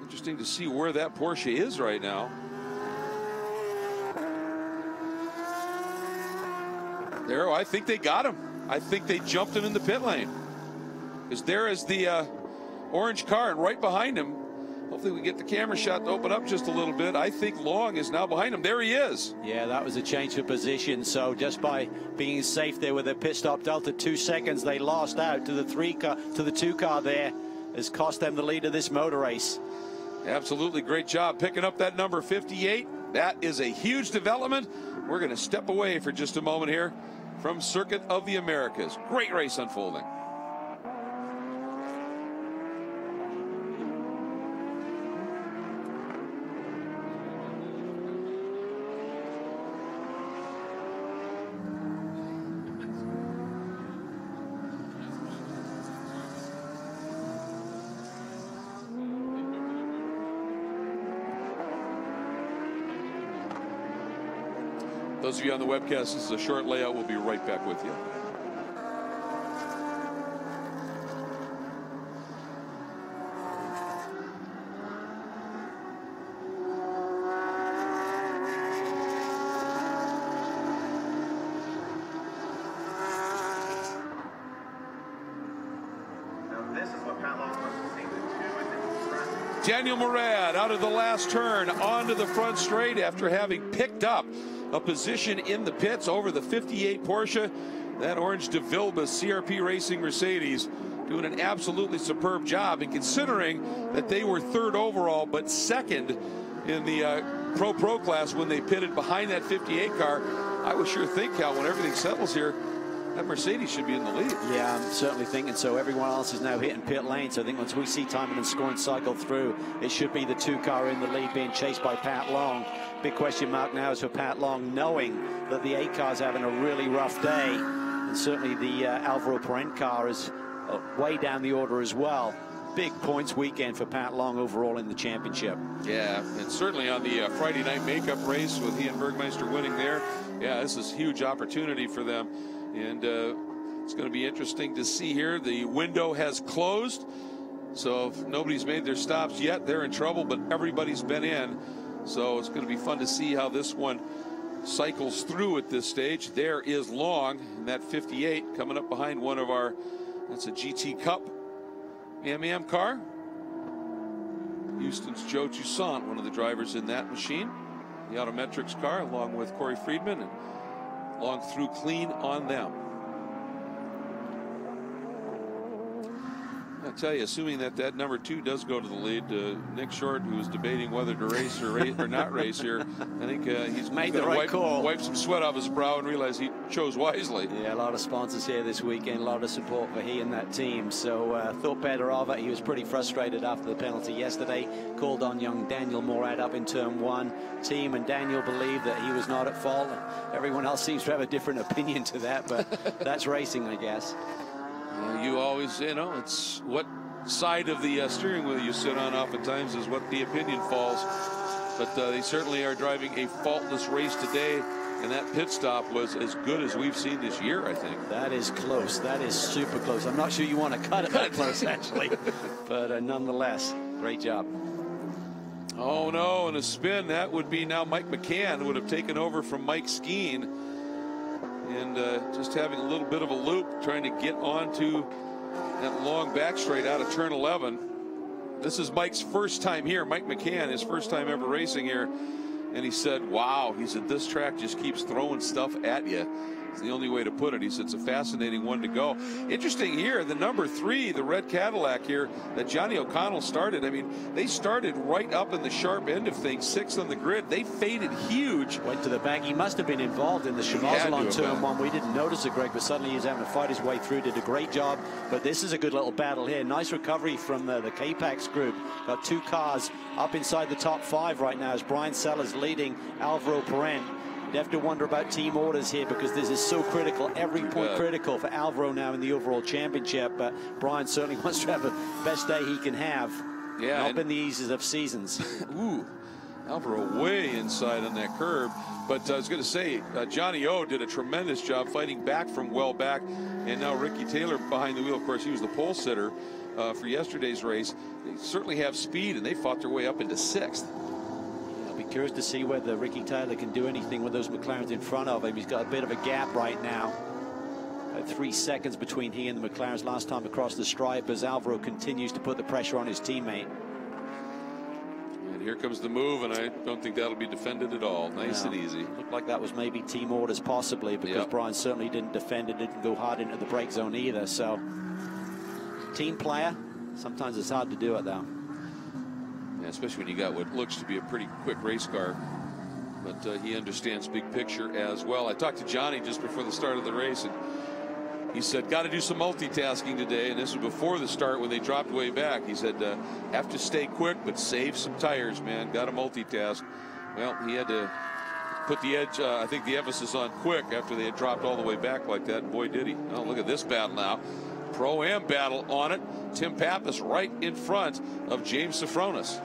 interesting to see where that Porsche is right now. There, I think they got him. I think they jumped him in the pit lane. Because there is the orange car, and right behind him, hopefully we get the camera shot to open up just a little bit. I think Long is now behind him. There he is. Yeah, that was a change of position. So just by being safe there with their pit stop delta 2 seconds, they lost out to the 2 car there. Has cost them the lead of this motor race. Absolutely, great job picking up that number 58. That is a huge development. We're going to step away for just a moment here from Circuit of the Americas. Great race unfolding. Those of you on the webcast, this is a short layout. We'll be right back with you. Daniel Murad out of the last turn onto the front straight after having picked up a position in the pits over the 58 Porsche. That orange De Vilbiss CRP Racing Mercedes doing an absolutely superb job, and considering that they were 3rd overall but 2nd in the Pro class when they pitted behind that 58 car, I would sure think, Cal, when everything settles here, that Mercedes should be in the lead. Yeah, I'm certainly thinking so. Everyone else is now hitting pit lane, so I think once we see timing and scoring cycle through, it should be the 2 car in the lead being chased by Pat Long. Big question mark now is for Pat Long, knowing that the 8 car's having a really rough day, and certainly the Alvaro Parent car is way down the order as well. Big points weekend for Pat Long overall in the championship. Yeah, and certainly on the Friday night makeup race with he and Bergmeister winning there. Yeah, this is a huge opportunity for them. And it's going to be interesting to see here. The window has closed, so if nobody's made their stops yet, they're in trouble, but everybody's been in. So it's going to be fun to see how this one cycles through at this stage. There is Long, and that 58 coming up behind one of our, that's a GT Cup Am car. Houston's Joe Toussaint, one of the drivers in that machine, the Autometrics car, along with Corey Friedman, and long through clean on them. I'll tell you, assuming that that number 2 does go to the lead, Nick Short, who was debating whether to race or not race here, I think he's made the right call. Wipe some sweat off his brow and realize he chose wisely. Yeah, a lot of sponsors here this weekend, a lot of support for he and that team. So thought better of it. He was pretty frustrated after the penalty yesterday. Called on young Daniel Morad up in turn 1. Team and Daniel believed that he was not at fault. Everyone else seems to have a different opinion to that, but that's racing, I guess. You always, you know, it's what side of the steering wheel you sit on oftentimes is what the opinion falls. But they certainly are driving a faultless race today, and that pit stop was as good as we've seen this year, I think. That is close. That is super close. I'm not sure you want to cut it that close, actually. But nonetheless, great job. Oh, no, and a spin. That would be now Mike McCann would have taken over from Mike Skeen. And just having a little bit of a loop, trying to get onto that long back straight out of turn 11. This is Mike's first time here. Mike McCann, his first time ever racing here. And he said, wow, he said, this track just keeps throwing stuff at you. It's the only way to put it. He said it's a fascinating one to go. Interesting here, the number 3, the red Cadillac here that Johnny O'Connell started. I mean, they started right up in the sharp end of things, 6th on the grid. They faded huge. Went to the back. He must have been involved in the schmozzle on turn 1. We didn't notice it, Greg, but suddenly he's having to fight his way through. Did a great job. But this is a good little battle here. Nice recovery from the K-Pax group. Got 2 cars up inside the top 5 right now as Brian Sellers leading Alvaro Perrin. You have to wonder about team orders here because this is so critical, every point critical for Alvaro now in the overall championship. But Brian certainly wants to have the best day he can have. Yeah, not been the easiest of seasons. Ooh, Alvaro way inside on that curb. But I was going to say, Johnny O did a tremendous job fighting back from well back. And now Ricky Taylor behind the wheel. Of course, he was the pole sitter for yesterday's race. They certainly have speed, and they fought their way up into 6th. Curious to see whether Ricky Taylor can do anything with those McLarens in front of him. He's got a bit of a gap right now. 3 seconds between he and the McLarens last time across the stripe as Alvaro continues to put the pressure on his teammate. And here comes the move, and I don't think that'll be defended at all. Nice and easy. Looked like that was maybe team orders possibly because Brian certainly didn't defend it, didn't go hard into the brake zone either. So team player, sometimes it's hard to do it though. Especially when you got what looks to be a pretty quick race car. But he understands big picture as well. I talked to Johnny just before the start of the race, and he said, got to do some multitasking today. And this was before the start when they dropped way back. He said, have to stay quick, but save some tires, man. Got to multitask. Well, he had to put the edge, I think the emphasis on quick after they had dropped all the way back like that. And boy, did he. Oh, look at this battle now. Pro-Am battle on it. Tim Pappas right in front of James Sofronis.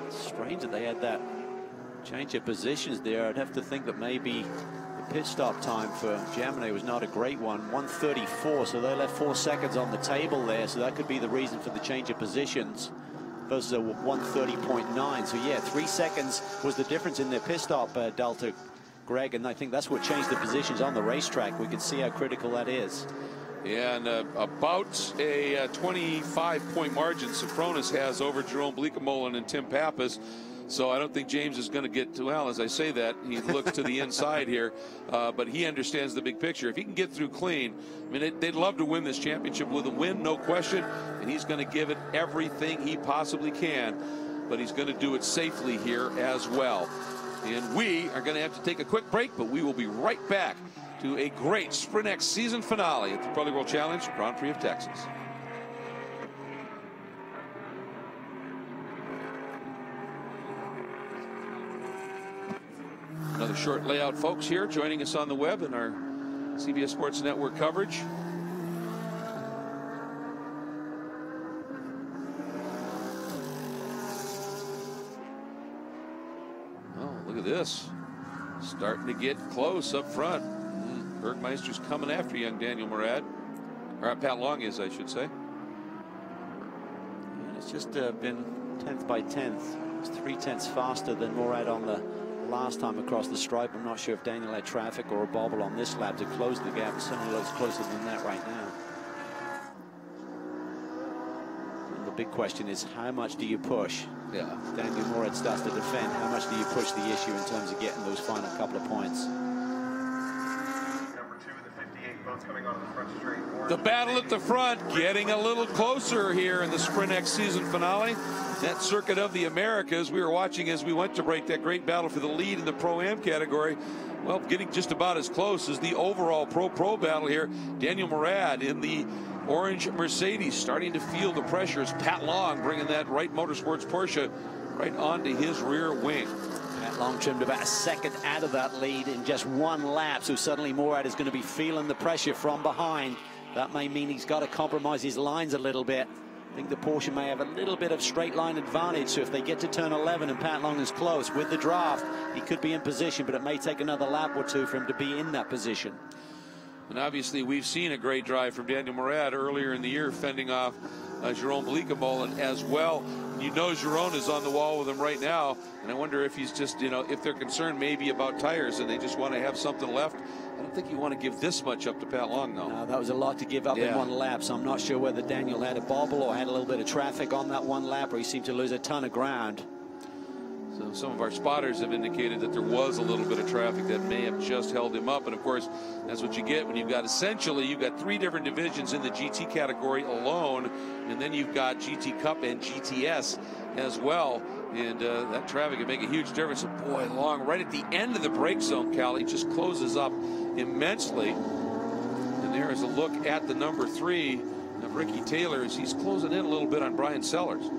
Strange that they had that change of positions there. I'd have to think that maybe the pit stop time for Jaminet was not a great one. 1:34, so they left 4 seconds on the table there, so that could be the reason for the change of positions versus a 1:30.9. So yeah, 3 seconds was the difference in their pit stop delta, Greg, and I think that's what changed the positions on the racetrack. We can see how critical that is. Yeah, and about a 25-point margin Sofronis has over Jerome Bleekemolen and Tim Pappas. So I don't think James is going to get to, well, as I say that, he looks to the inside here, but he understands the big picture. If he can get through clean, I mean, they'd love to win this championship with a win, no question, and he's going to give it everything he possibly can, but he's going to do it safely here as well. And we are going to have to take a quick break, but we will be right back to a great SprintX season finale at the Pirelli World Challenge Grand Prix of Texas. Another short layout, folks, here joining us on the web in our CBS Sports Network coverage. Oh, look at this. Starting to get close up front. Bergmeister's coming after young Daniel Morad. Or Pat Long is, I should say. And it's just been 10th by 10th. It's 3/10 faster than Morad on the last time across the stripe. I'm not sure if Daniel had traffic or a bobble on this lap to close the gap. It certainly looks closer than that right now. And the big question is, how much do you push? Yeah. Daniel Morad starts to defend. How much do you push the issue in terms of getting those final couple of points? Number 2 and the 58 both coming on the front straight. The battle at the front getting a little closer here in the SprintX season finale. That circuit of the Americas we were watching as we went to break, that great battle for the lead in the Pro-Am category. Well, getting just about as close as the overall Pro battle here. Daniel Morad in the orange Mercedes starting to feel the pressures. Pat Long bringing that Wright Motorsports Porsche right onto his rear wing. Pat Long trimmed about a second out of that lead in just one lap, so suddenly Morad is going to be feeling the pressure from behind. That may mean he's got to compromise his lines a little bit. I think the Porsche may have a little bit of straight line advantage, so if they get to turn 11 and Pat Long is close with the draft, he could be in position, but it may take another lap or two for him to be in that position. And obviously we've seen a great drive from Daniel Morad earlier in the year, fending off Jerome Bleekemolen as well. You know Jerome is on the wall with him right now, and I wonder if he's just, you know, if they're concerned maybe about tires and they just want to have something left. I don't think you want to give this much up to Pat Long, though. No, that was a lot to give up in one lap, so I'm not sure whether Daniel had a bobble or had a little bit of traffic on that one lap, or he seemed to lose a ton of ground. So some of our spotters have indicated that there was a little bit of traffic that may have just held him up. And, of course, that's what you get when you've got essentially you've got 3 different divisions in the GT category alone, and then you've got GT Cup and GTS as well. And that traffic can make a huge difference. And boy, Long, right at the end of the brake zone, Cal, he just closes up immensely. And there is a look at the number 3 of Ricky Taylor as he's closing in a little bit on Brian Sellers.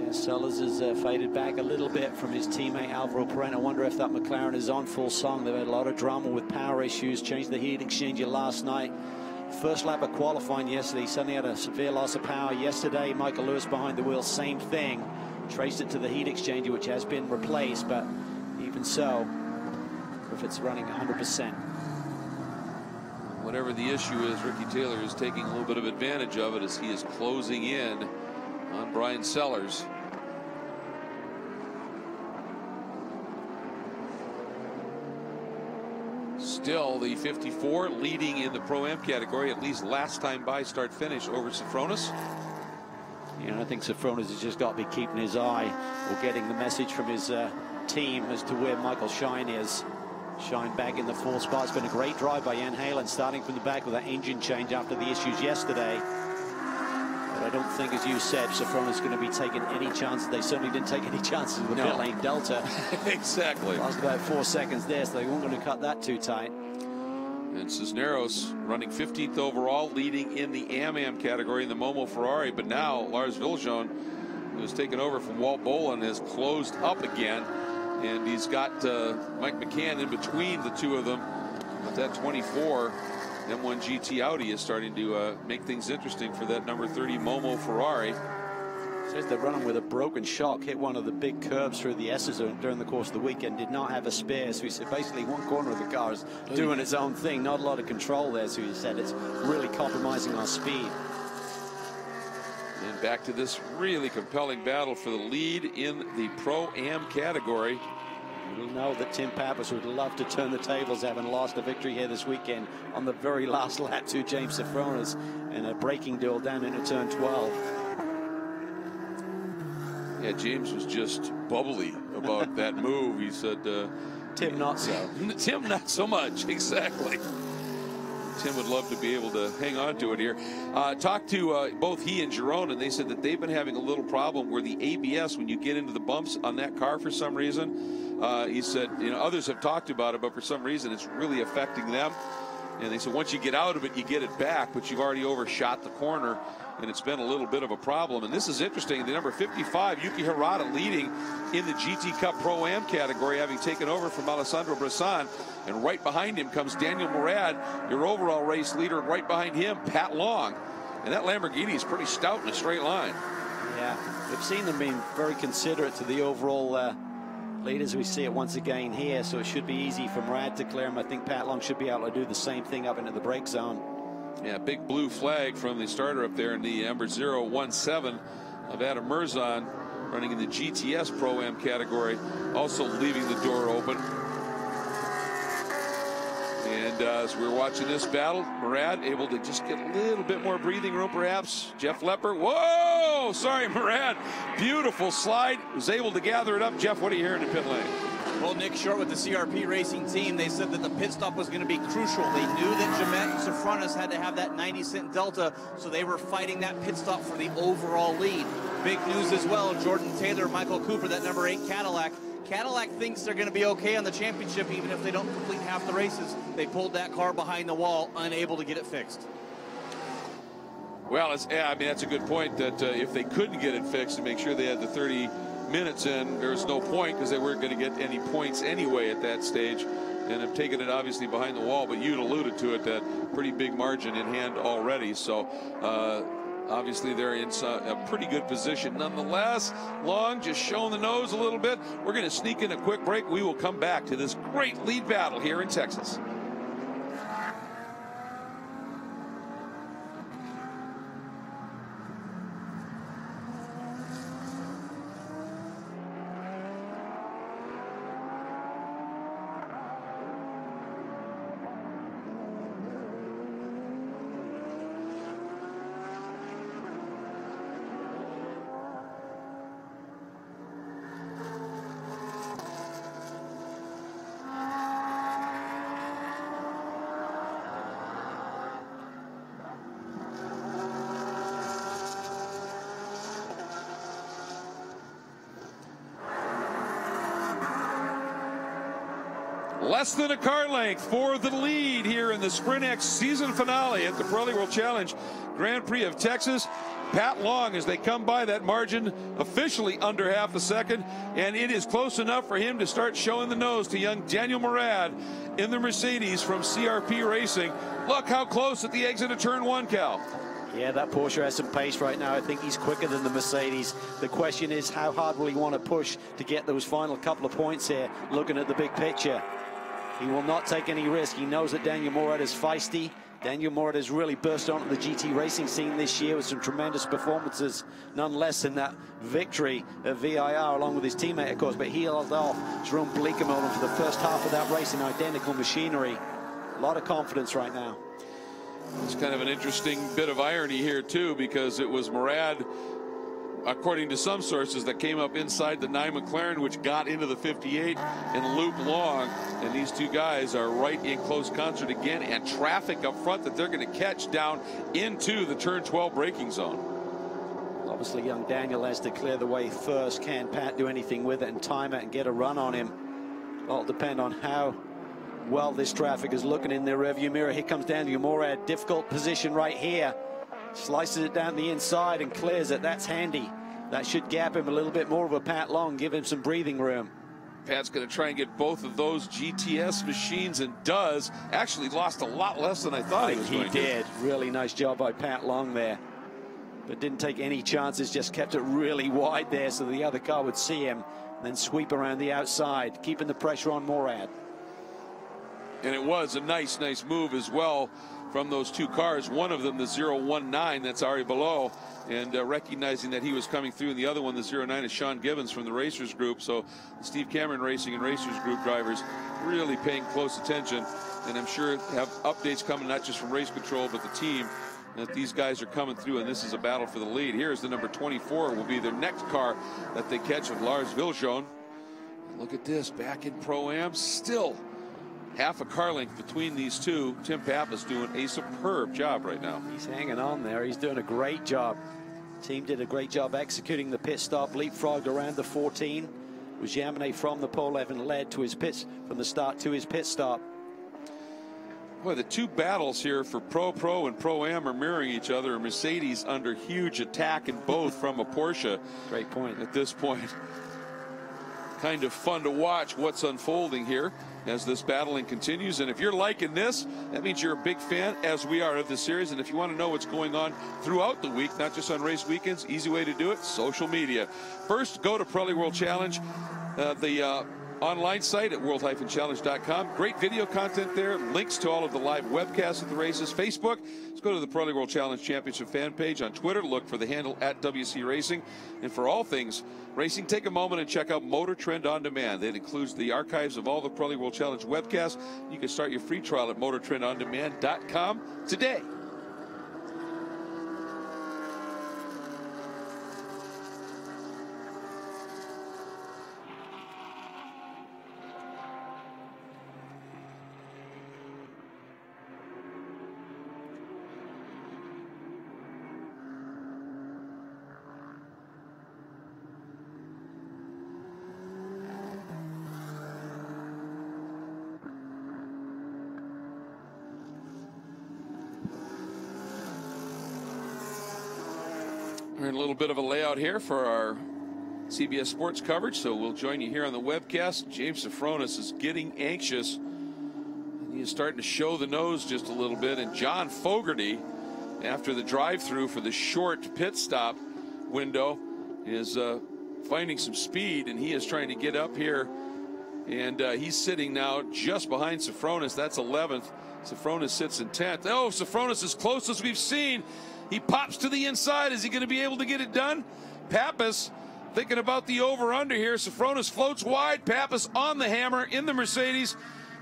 Yeah, Sellers has faded back a little bit from his teammate Alvaro Perrin. I wonder if that McLaren is on full song. They've had a lot of drama with power issues, changed the heat exchanger last night. First lap of qualifying yesterday, suddenly had a severe loss of power. Yesterday, Michael Lewis behind the wheel, same thing. Traced it to the heat exchanger, which has been replaced, but even so, if it's running 100%. Whatever the issue is, Ricky Taylor is taking a little bit of advantage of it as he is closing in on Brian Sellers. Still the 54 leading in the Pro-Am category, at least last time by start finish over Sofronis. You know, I think Sofronis has just got to be keeping his eye or getting the message from his team as to where Michael Shine is. Shine back in the 4th spot. It's been a great drive by Jan Halen, starting from the back with that engine change after the issues yesterday. But I don't think, as you said, Sofronis is going to be taking any chances. They certainly didn't take any chances with the pit lane delta. Exactly. Lost about 4 seconds there, so they weren't going to cut that too tight. And Cisneros running 15th overall, leading in the Am category in the Momo Ferrari. But now Lars Viljoen, who has taken over from Walt Bolin, has closed up again. And he's got Mike McCann in between the two of them. With that 24, M1 GT Audi is starting to make things interesting for that number 30 Momo Ferrari. Says they're running with a broken shock, hit one of the big curbs through the S zone during the course of the weekend, did not have a spare, so he said basically one corner of the car is doing its own thing, not a lot of control there, so he said it's really compromising our speed. And back to this really compelling battle for the lead in the Pro-Am category. We know that Tim Pappas would love to turn the tables, having lost a victory here this weekend on the very last lap to James Sofronis in a braking duel down into turn 12. Yeah, James was just bubbly about that move. He said, Tim, not so. Tim, not so much. Exactly. Tim would love to be able to hang on to it here. Talked to both he and Jerome, and they said that they've been having a little problem where the ABS, when you get into the bumps on that car for some reason, he said, you know, others have talked about it, but for some reason it's really affecting them. And they said once you get out of it, you get it back, but you've already overshot the corner, and it's been a little bit of a problem. And this is interesting. The number 55, Yuki Hirata, leading in the GT Cup Pro-Am category, having taken over from Alessandro Bressan. And right behind him comes Daniel Morad, your overall race leader, and right behind him, Pat Long. And that Lamborghini is pretty stout in a straight line. Yeah, we've seen them being very considerate to the overall leaders. We see it once again here, so it should be easy for Morad to clear him. I think Pat Long should be able to do the same thing up into the brake zone. Yeah, big blue flag from the starter up there in the number 017 of Adam Mirzan, running in the GTS Pro-Am category, also leaving the door open. And as we're watching this battle, Murad able to just get a little bit more breathing room, perhaps. Jeff Lepper, whoa! Sorry, Murad. Beautiful slide. Was able to gather it up. Jeff, what are you hearing in pit lane? Well, Nick Short with the CRP Racing team, they said that the pit stop was going to be crucial. They knew that Jamet and Safranis had to have that 90-cent delta, so they were fighting that pit stop for the overall lead. Big news as well, Jordan Taylor, Michael Cooper, that number 8 Cadillac. Cadillac thinks they're going to be okay on the championship even if they don't complete half the races. They pulled that car behind the wall, unable to get it fixed. Well, I mean, that's a good point that if they couldn't get it fixed and make sure they had the 30 minutes in, there's no point because they weren't going to get any points anyway at that stage, and have taken it obviously behind the wall. But you'd alluded to it, that pretty big margin in hand already. So obviously they're in a pretty good position. Nonetheless, Long just showing the nose a little bit. We're going to sneak in a quick break. We will come back to this great lead battle here in Texas. Less than a car length for the lead here in the SprintX season finale at the Pirelli World Challenge Grand Prix of Texas. Pat Long, as they come by that margin, officially under half a second, and it is close enough for him to start showing the nose to young Daniel Murad in the Mercedes from CRP Racing. Look how close at the exit of turn 1, Cal. Yeah, that Porsche has some pace right now. I think he's quicker than the Mercedes. The question is, how hard will he want to push to get those final couple of points here, looking at the big picture. He will not take any risk. He knows that Daniel Murad is feisty. Daniel Murad has really burst onto the GT racing scene this year with some tremendous performances, nonetheless in that victory at VIR along with his teammate, of course, but he held off Jerome Bleekemolen for the first half of that race in identical machinery. A lot of confidence right now. It's kind of an interesting bit of irony here, too, because it was Murad, according to some sources, that came up inside the 9 McLaren, which got into the 58 and looped Long. And these two guys are right in close concert again, and traffic up front that they're going to catch down into the turn 12 braking zone. Obviously, young Daniel has to clear the way first. Can Pat do anything with it and time it and get a run on him? Well, it'll depend on how well this traffic is looking in their rearview mirror. Here comes Daniel Murad. Difficult position right here. Slices it down the inside and clears it. That's handy. That should gap him a little bit more of a Pat Long, give him some breathing room. Pat's going to try and get both of those GTS machines, and does. Actually lost a lot less than I thought he was going to. He did. Really nice job by Pat Long there. But didn't take any chances, just kept it really wide there so the other car would see him, and then sweep around the outside, keeping the pressure on Murad. And it was a nice move as well from those two cars. One of them, the 019, that's Ari Below, and recognizing that he was coming through, and the other one, the 09, is Sean Gibbons from the Racers Group. So Steve Cameron Racing and Racers Group drivers really paying close attention, and I'm sure have updates coming not just from Race Control but the team, that these guys are coming through, and this is a battle for the lead. Here's the number 24, will be their next car that they catch with Lars Viljoen. Look at this, back in Pro-Am, still half a car length between these two. Tim Pappas doing a superb job right now. He's hanging on there. He's doing a great job. Team did a great job executing the pit stop, leapfrogged around the 14. Was Jaminet from the pole 11, led to his pits from the start to his pit stop. Boy, the two battles here for Pro and Pro-Am are mirroring each other. A Mercedes under huge attack in both from a Porsche. Great point. At this point, kind of fun to watch what's unfolding here as this battling continues. And if you're liking this, that means you're a big fan, as we are, of the series. And if you want to know what's going on throughout the week, not just on race weekends, easy way to do it, social media. First, go to Pirelli World Challenge. The online site at world-challenge.com. Great video content there. Links to all of the live webcasts of the races. Facebook. Let's go to the Pirelli World Challenge Championship fan page on Twitter. Look for the handle at WC Racing. And for all things racing, take a moment and check out Motor Trend On Demand. That includes the archives of all the Pirelli World Challenge webcasts. You can start your free trial at motortrendondemand.com today. We're in a little bit of a layout here for our CBS Sports coverage, so we'll join you here on the webcast. James Safronis is getting anxious. He is starting to show the nose just a little bit, and John Fogarty, after the drive-through for the short pit stop window, is finding some speed, and he is trying to get up here, and he's sitting now just behind Safronis. That's 11th. Safronis sits in 10th. Oh, Safronis as close as we've seen. He pops to the inside. Is he going to be able to get it done? Pappas thinking about the over-under here. Safronis floats wide. Pappas on the hammer in the Mercedes.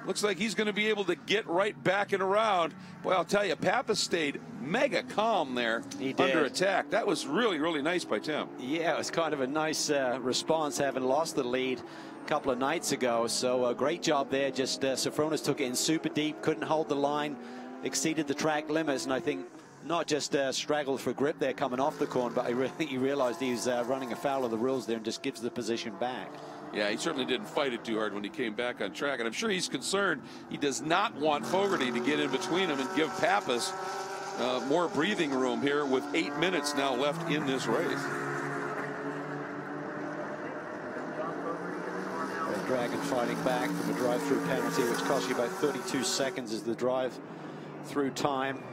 Looks like he's going to be able to get right back and around. Boy, I'll tell you, Pappas stayed mega calm there under attack. That was really, really nice by Tim. Yeah, it was kind of a nice response, having lost the lead a couple of nights ago. So great job there. Just Safronis took it in super deep, couldn't hold the line, exceeded the track limits, and I think not just straggled for grip there coming off the corner, but I really think he realized he was running afoul of the rules there and just gives the position back. Yeah, he certainly didn't fight it too hard when he came back on track, and I'm sure he's concerned. He does not want Fogarty to get in between him and give Pappas more breathing room here with 8 minutes now left in this race. Dragon fighting back from a drive-through penalty, which cost you about 32 seconds as the drive-through time.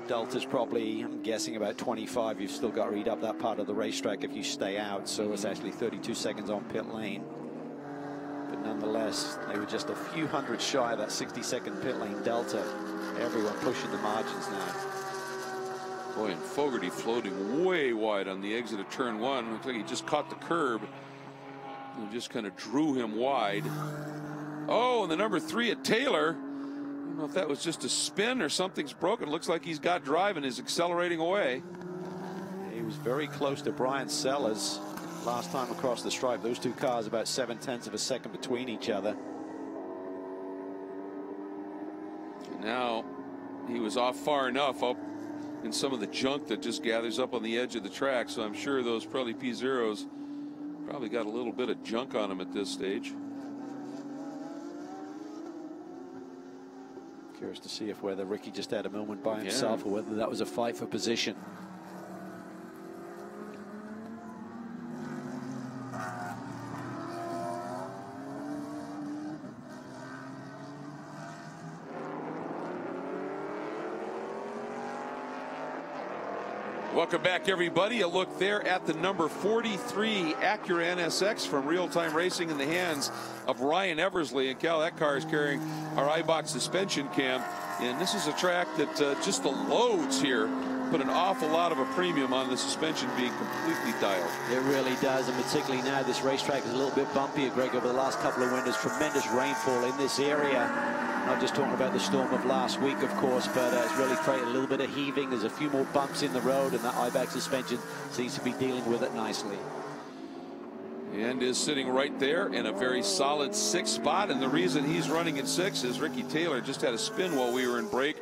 Delta's probably, I'm guessing, about 25. You've still got to read up that part of the racetrack if you stay out, so it's actually 32 seconds on pit lane. But nonetheless, they were just a few hundred shy of that 60-second pit lane delta. Everyone pushing the margins now. Boy, and Fogarty floating way wide on the exit of turn one. Looks like he just caught the curb and just kind of drew him wide. Oh, and the number 3 at Taylor. I don't know if that was just a spin or something's broken. Looks like he's got drive and is accelerating away. He was very close to Brian Sellers last time across the stripe. Those two cars about 0.7 of a second between each other. And now he was off far enough up in some of the junk that just gathers up on the edge of the track. So I'm sure those Pirelli P0s probably got a little bit of junk on them at this stage. Curious to see if whether Ricky just had a moment by himself or whether that was a fight for position. Welcome back, everybody. A look there at the number 43 Acura NSX from Real Time Racing in the hands of Ryan Eversley. And Cal, that car is carrying our iBox suspension cam. And this is a track that just the loads here put an awful lot of a premium on the suspension being completely dialed. It really does, and particularly now this racetrack is a little bit bumpier, Greg, over the last couple of winters. Tremendous rainfall in this area. Not just talking about the storm of last week, of course, but it's really created a little bit of heaving. There's a few more bumps in the road, and that iBox suspension seems to be dealing with it nicely. And is sitting right there in a very solid 6th spot. And the reason he's running in 6 is Ricky Taylor just had a spin while we were in break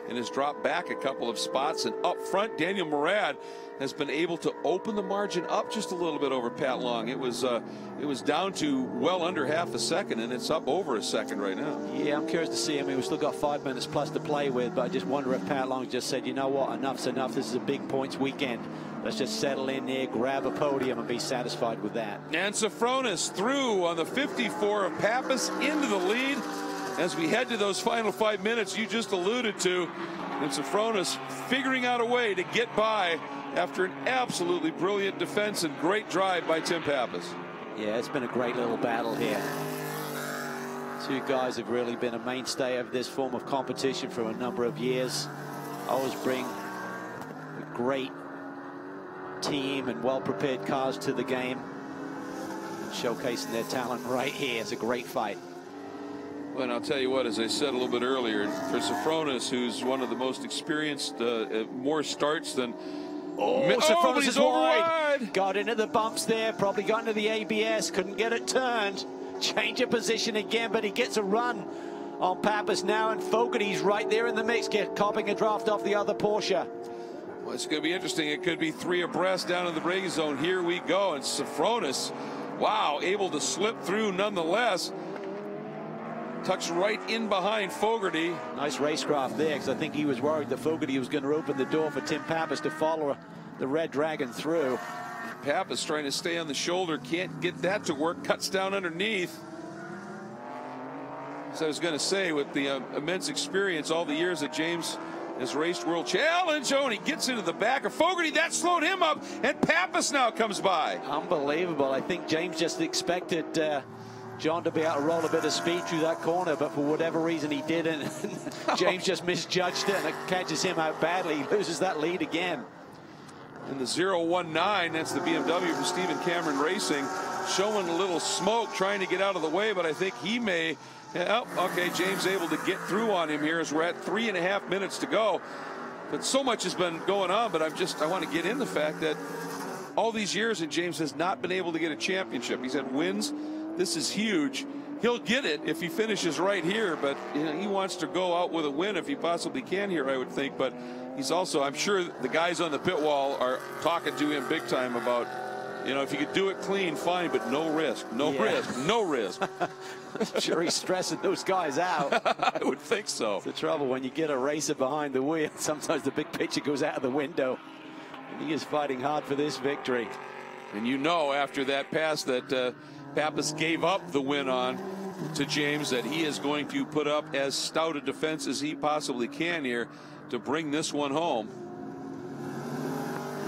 and has dropped back a couple of spots. And up front, Daniel Murad has been able to open the margin up just a little bit over Pat Long. It was down to well under half a second, and it's up over a second right now. Yeah, I'm curious to see. I mean, we've still got 5 minutes plus to play with, but I just wonder if Pat Long just said, you know what, enough's enough. This is a big points weekend. Let's just settle in there, grab a podium, and be satisfied with that. And Safronis through on the 54 of Pappas into the lead as we head to those final 5 minutes you just alluded to. And Safronis figuring out a way to get by after an absolutely brilliant defense and great drive by Tim Pappas. Yeah, it's been a great little battle here. Two guys have really been a mainstay of this form of competition for a number of years. Always bring a great team and well-prepared cars to the game, and showcasing their talent right here. It's a great fight. Well, and I'll tell you what, as I said a little bit earlier, for Sofronis, who's one of the most experienced, more starts than... Sofronis is wide. Got into the bumps there, probably got into the ABS, couldn't get it turned. Change of position again, but he gets a run on Pappas now, and Fogarty's right there in the mix, copping a draft off the other Porsche. Well, it's going to be interesting. It could be 3 abreast down in the braking zone. Here we go, and Sofronis, wow, able to slip through nonetheless. Tucks right in behind Fogarty. Nice racecraft there, because I think he was worried that Fogarty was going to open the door for Tim Pappas to follow the Red Dragon through. Pappas trying to stay on the shoulder, can't get that to work, cuts down underneath. So I was going to say, with the immense experience, all the years that James has raced World Challenge, and he gets into the back of Fogarty. That slowed him up, and Pappas now comes by. Unbelievable. I think James just expected John to be able to roll a bit of speed through that corner, but for whatever reason he didn't. James just misjudged it, and it catches him out badly. He loses that lead again. In the 019, that's the BMW from Stephen Cameron Racing, showing a little smoke, trying to get out of the way, but I think he may... Oh, okay, James able to get through on him here as we're at 3.5 minutes to go. But so much has been going on, but I want to get in the fact that all these years and James has not been able to get a championship. He's had wins. This is huge. He'll get it if he finishes right here, but you know, he wants to go out with a win if he possibly can here, I would think. But he's also, I'm sure the guys on the pit wall are talking to him big time about, you know, if you could do it clean, fine, but no risk, no risk, no risk. I'm sure he's stressing those guys out. I would think so. It's the trouble when you get a racer behind the wheel. Sometimes the big picture goes out of the window. And he is fighting hard for this victory. And you know, after that pass that Pappas gave up the win on to James, that he is going to put up as stout a defense as he possibly can here to bring this one home.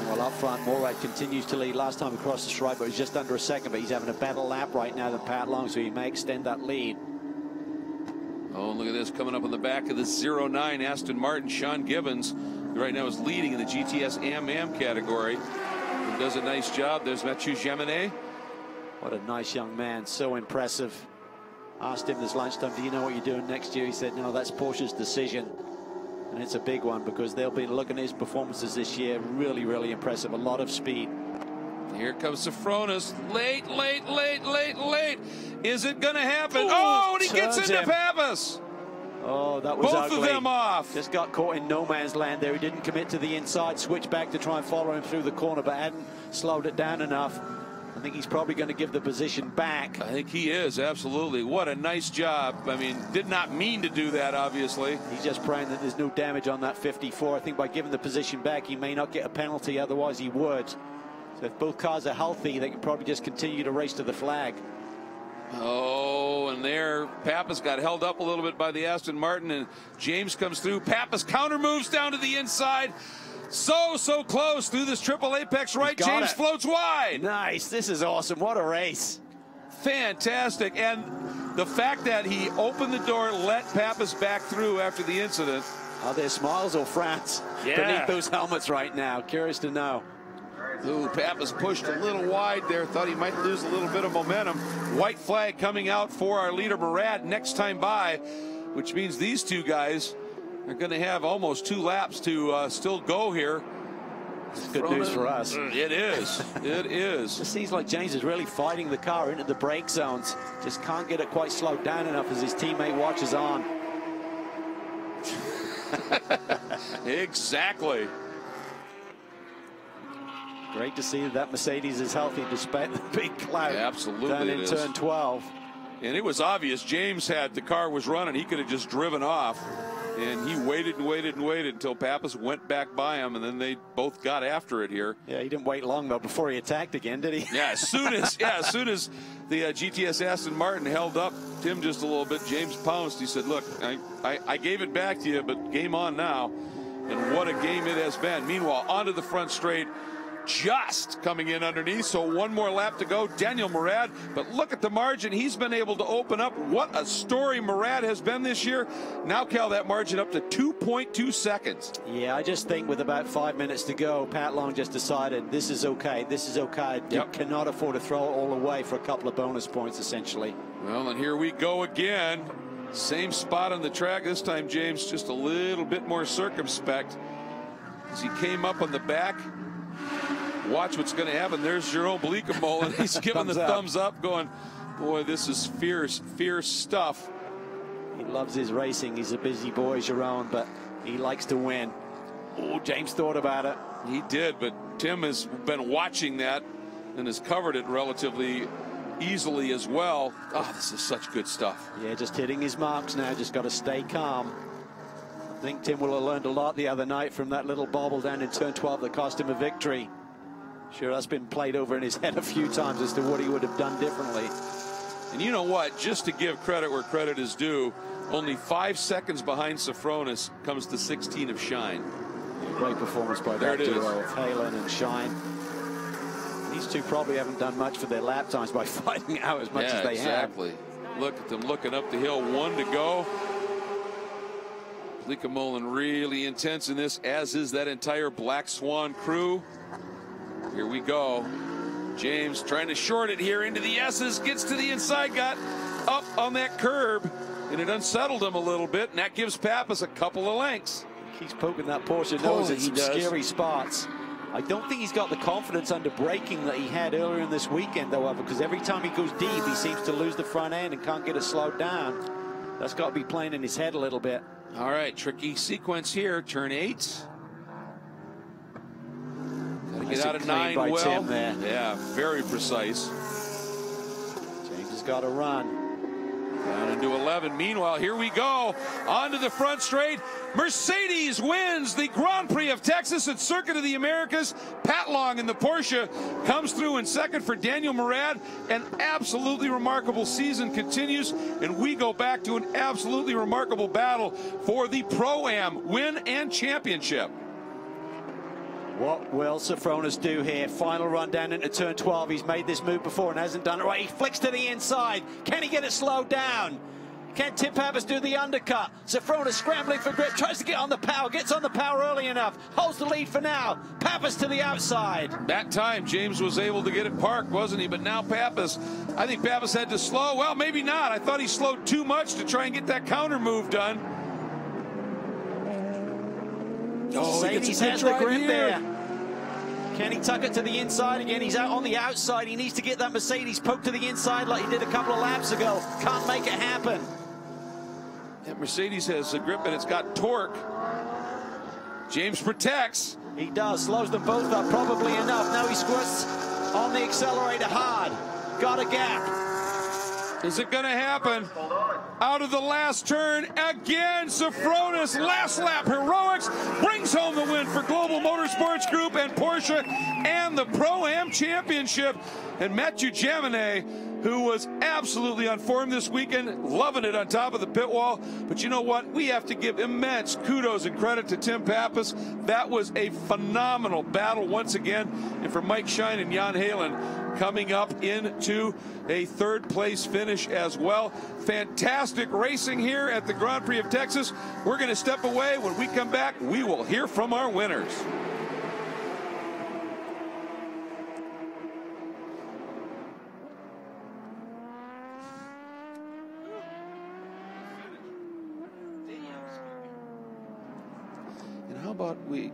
Well, up front, Morad continues to lead. Last time across the stripe, but he's just under a second, but he's having a better lap right now than Pat Long, so he may extend that lead. Oh, look at this, coming up on the back of the 09 Aston Martin. Sean Gibbons right now is leading in the GTS Am category. He does a nice job. There's Mathieu Jaminet. What a nice young man, so impressive. Asked him this lunchtime, do you know what you're doing next year? He said, no, that's Porsche's decision. And it's a big one because they'll be looking at his performances this year. Really, really impressive. A lot of speed. Here comes Sofronis. Late. Is it going to happen? Ooh, oh, and he gets into him. Pappas. Oh, that was both ugly. of them off. Just got caught in no man's land there. He didn't commit to the inside, switch back to try and follow him through the corner, but hadn't slowed it down enough. I think he's probably going to give the position back. I think he is, absolutely. What a nice job. I mean, did not mean to do that, obviously. He's just praying that there's no damage on that 54. I think by giving the position back, he may not get a penalty, otherwise he would. So if both cars are healthy, they can probably just continue to race to the flag. Oh, and there, Pappas got held up a little bit by the Aston Martin, and James comes through. Pappas counter moves down to the inside. So close through this triple apex right. James floats wide. Nice. This is awesome. What a race. Fantastic. And the fact that he opened the door, let Pappas back through after the incident. Are there smiles or frowns beneath those helmets right now? Curious to know. Ooh, Pappas pushed a little wide there. Thought he might lose a little bit of momentum. White flag coming out for our leader, Murad, next time by, which means these two guys are going to have almost 2 laps to still go here. It's good news for us. It is. It is. It seems like James is really fighting the car into the brake zones. Just can't get it quite slowed down enough as his teammate watches on. Exactly. Great to see that Mercedes is healthy despite the big cloud. Absolutely. Down in turn 12. And it was obvious James had the car was running. He could have just driven off. And he waited until Pappas went back by him, and then they both got after it here. Yeah, he didn't wait long though before he attacked again, did he? Yeah, as soon as the GTS Aston Martin held up Tim just a little bit, James pounced. He said, "Look, I gave it back to you, but game on now." And what a game it has been. Meanwhile, onto the front straight, just coming in underneath. So one more lap to go. Daniel Murad, but look at the margin he's been able to open up. What a story Murad has been this year. Now, Cal, that margin up to 2.2 seconds. Yeah, I just think with about 5 minutes to go, Pat Long just decided this is okay. This is okay. You cannot afford to throw it all away for a couple of bonus points, essentially. Well, and here we go again. Same spot on the track. This time, James, just a little bit more circumspect. As he came up on the back, watch what's going to happen. There's Jerome Bleekemolen, and he's giving the thumbs up, going, boy, this is fierce, fierce stuff. He loves his racing. He's a busy boy, Jerome, but he likes to win. Oh, James thought about it. He did, but Tim has been watching that and has covered it relatively easily as well. Oh, this is such good stuff. Yeah, just hitting his marks now. Just got to stay calm. I think Tim will have learned a lot the other night from that little bobble down in turn 12 that cost him a victory. Sure, that's been played over in his head a few times as to what he would have done differently. And you know what? Just to give credit where credit is due, only 5 seconds behind Sofronis comes the 16 of Shine. Yeah, great performance by that duo of Halen and Shine. These two probably haven't done much for their lap times by fighting out as much as they have. Look at them looking up the hill. 1 to go. Bleekemolen really intense in this, as is that entire Black Swan crew. Here we go. James trying to short it here into the S's, gets to the inside, got up on that curb, and it unsettled him a little bit, and that gives Pappas a couple of lengths. He's poking that Porsche nose in some scary spots. I don't think he's got the confidence under braking that he had earlier in this weekend, however, because every time he goes deep, he seems to lose the front end and can't get it slowed down. That's got to be playing in his head a little bit. All right, tricky sequence here. Turn 8. Got to get out of 9 by well. Tim there. Yeah, very precise. James has got to run. Down into 11. Meanwhile, here we go. Onto the front straight. Mercedes wins the Grand Prix of Texas at Circuit of the Americas. Pat Long in the Porsche comes through in second for Daniel Murad. An absolutely remarkable season continues, and we go back to an absolutely remarkable battle for the Pro-Am win and championship. What will Sofronis do here? Final run down into turn 12. He's made this move before and hasn't done it right. He flicks to the inside. Can he get it slowed down? Can Tim Pappas do the undercut? Sofronis scrambling for grip, tries to get on the power, gets on the power early enough, holds the lead for now. Pappas to the outside. That time, James was able to get it parked, wasn't he? But now Pappas, I think Pappas had to slow. Well, maybe not. I thought he slowed too much to try and get that counter move done. Oh, Mercedes has the grip there. Can he tuck it to the inside again? He's out on the outside. He needs to get that Mercedes poked to the inside like he did a couple of laps ago. Can't make it happen. That Mercedes has a grip and it's got torque. James protects. He does. Slows them both up probably enough. Now he squirts on the accelerator hard. Got a gap. Is it going to happen? Out of the last turn again. Sofronis, last lap heroics, brings home the win for Global Motorsports Group and Porsche and the Pro-Am Championship. And Mathieu Jaminet, who was absolutely on form this weekend, loving it on top of the pit wall. But you know what? We have to give immense kudos and credit to Tim Pappas. That was a phenomenal battle once again. And for Mike Shine and Jan Halen coming up into a third place finish as well. Fantastic racing here at the Grand Prix of Texas. We're going to step away. When we come back, we will hear from our winners. And how about we...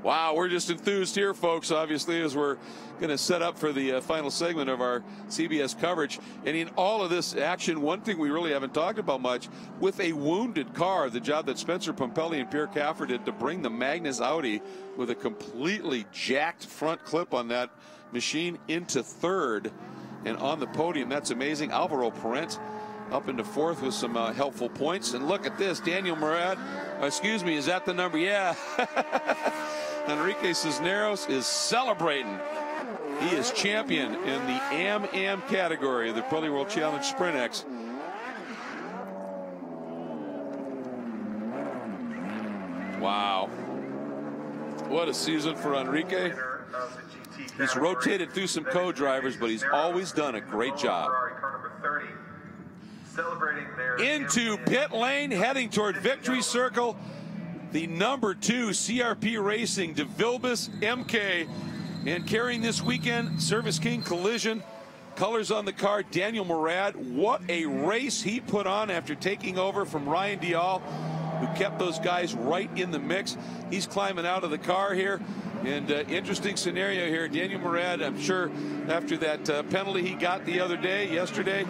Wow, we're just enthused here, folks, obviously, as we're going to set up for the final segment of our CBS coverage. And in all of this action, one thing we really haven't talked about much, with a wounded car, the job that Spencer Pumpelly and Pierre Caffer did to bring the Magnus Audi with a completely jacked front clip on that machine into third and on the podium. That's amazing. Alvaro Parent up into fourth with some helpful points. And look at this, Daniel Murad, excuse me, is that the number? Yeah. Enrique Cisneros is celebrating. He is champion in the AM category of the Pirelli World Challenge SprintX. Wow. What a season for Enrique. He's rotated through some co-drivers, but he's always done a great job. Into pit lane, heading toward victory circle, the number 2 CRP Racing de Vilbis MK, and carrying this weekend Service King Collision. Colors on the car, Daniel Murad. What a race he put on after taking over from Ryan Dial, who kept those guys right in the mix. He's climbing out of the car here. And interesting scenario here. Daniel Murad, I'm sure after that penalty he got yesterday,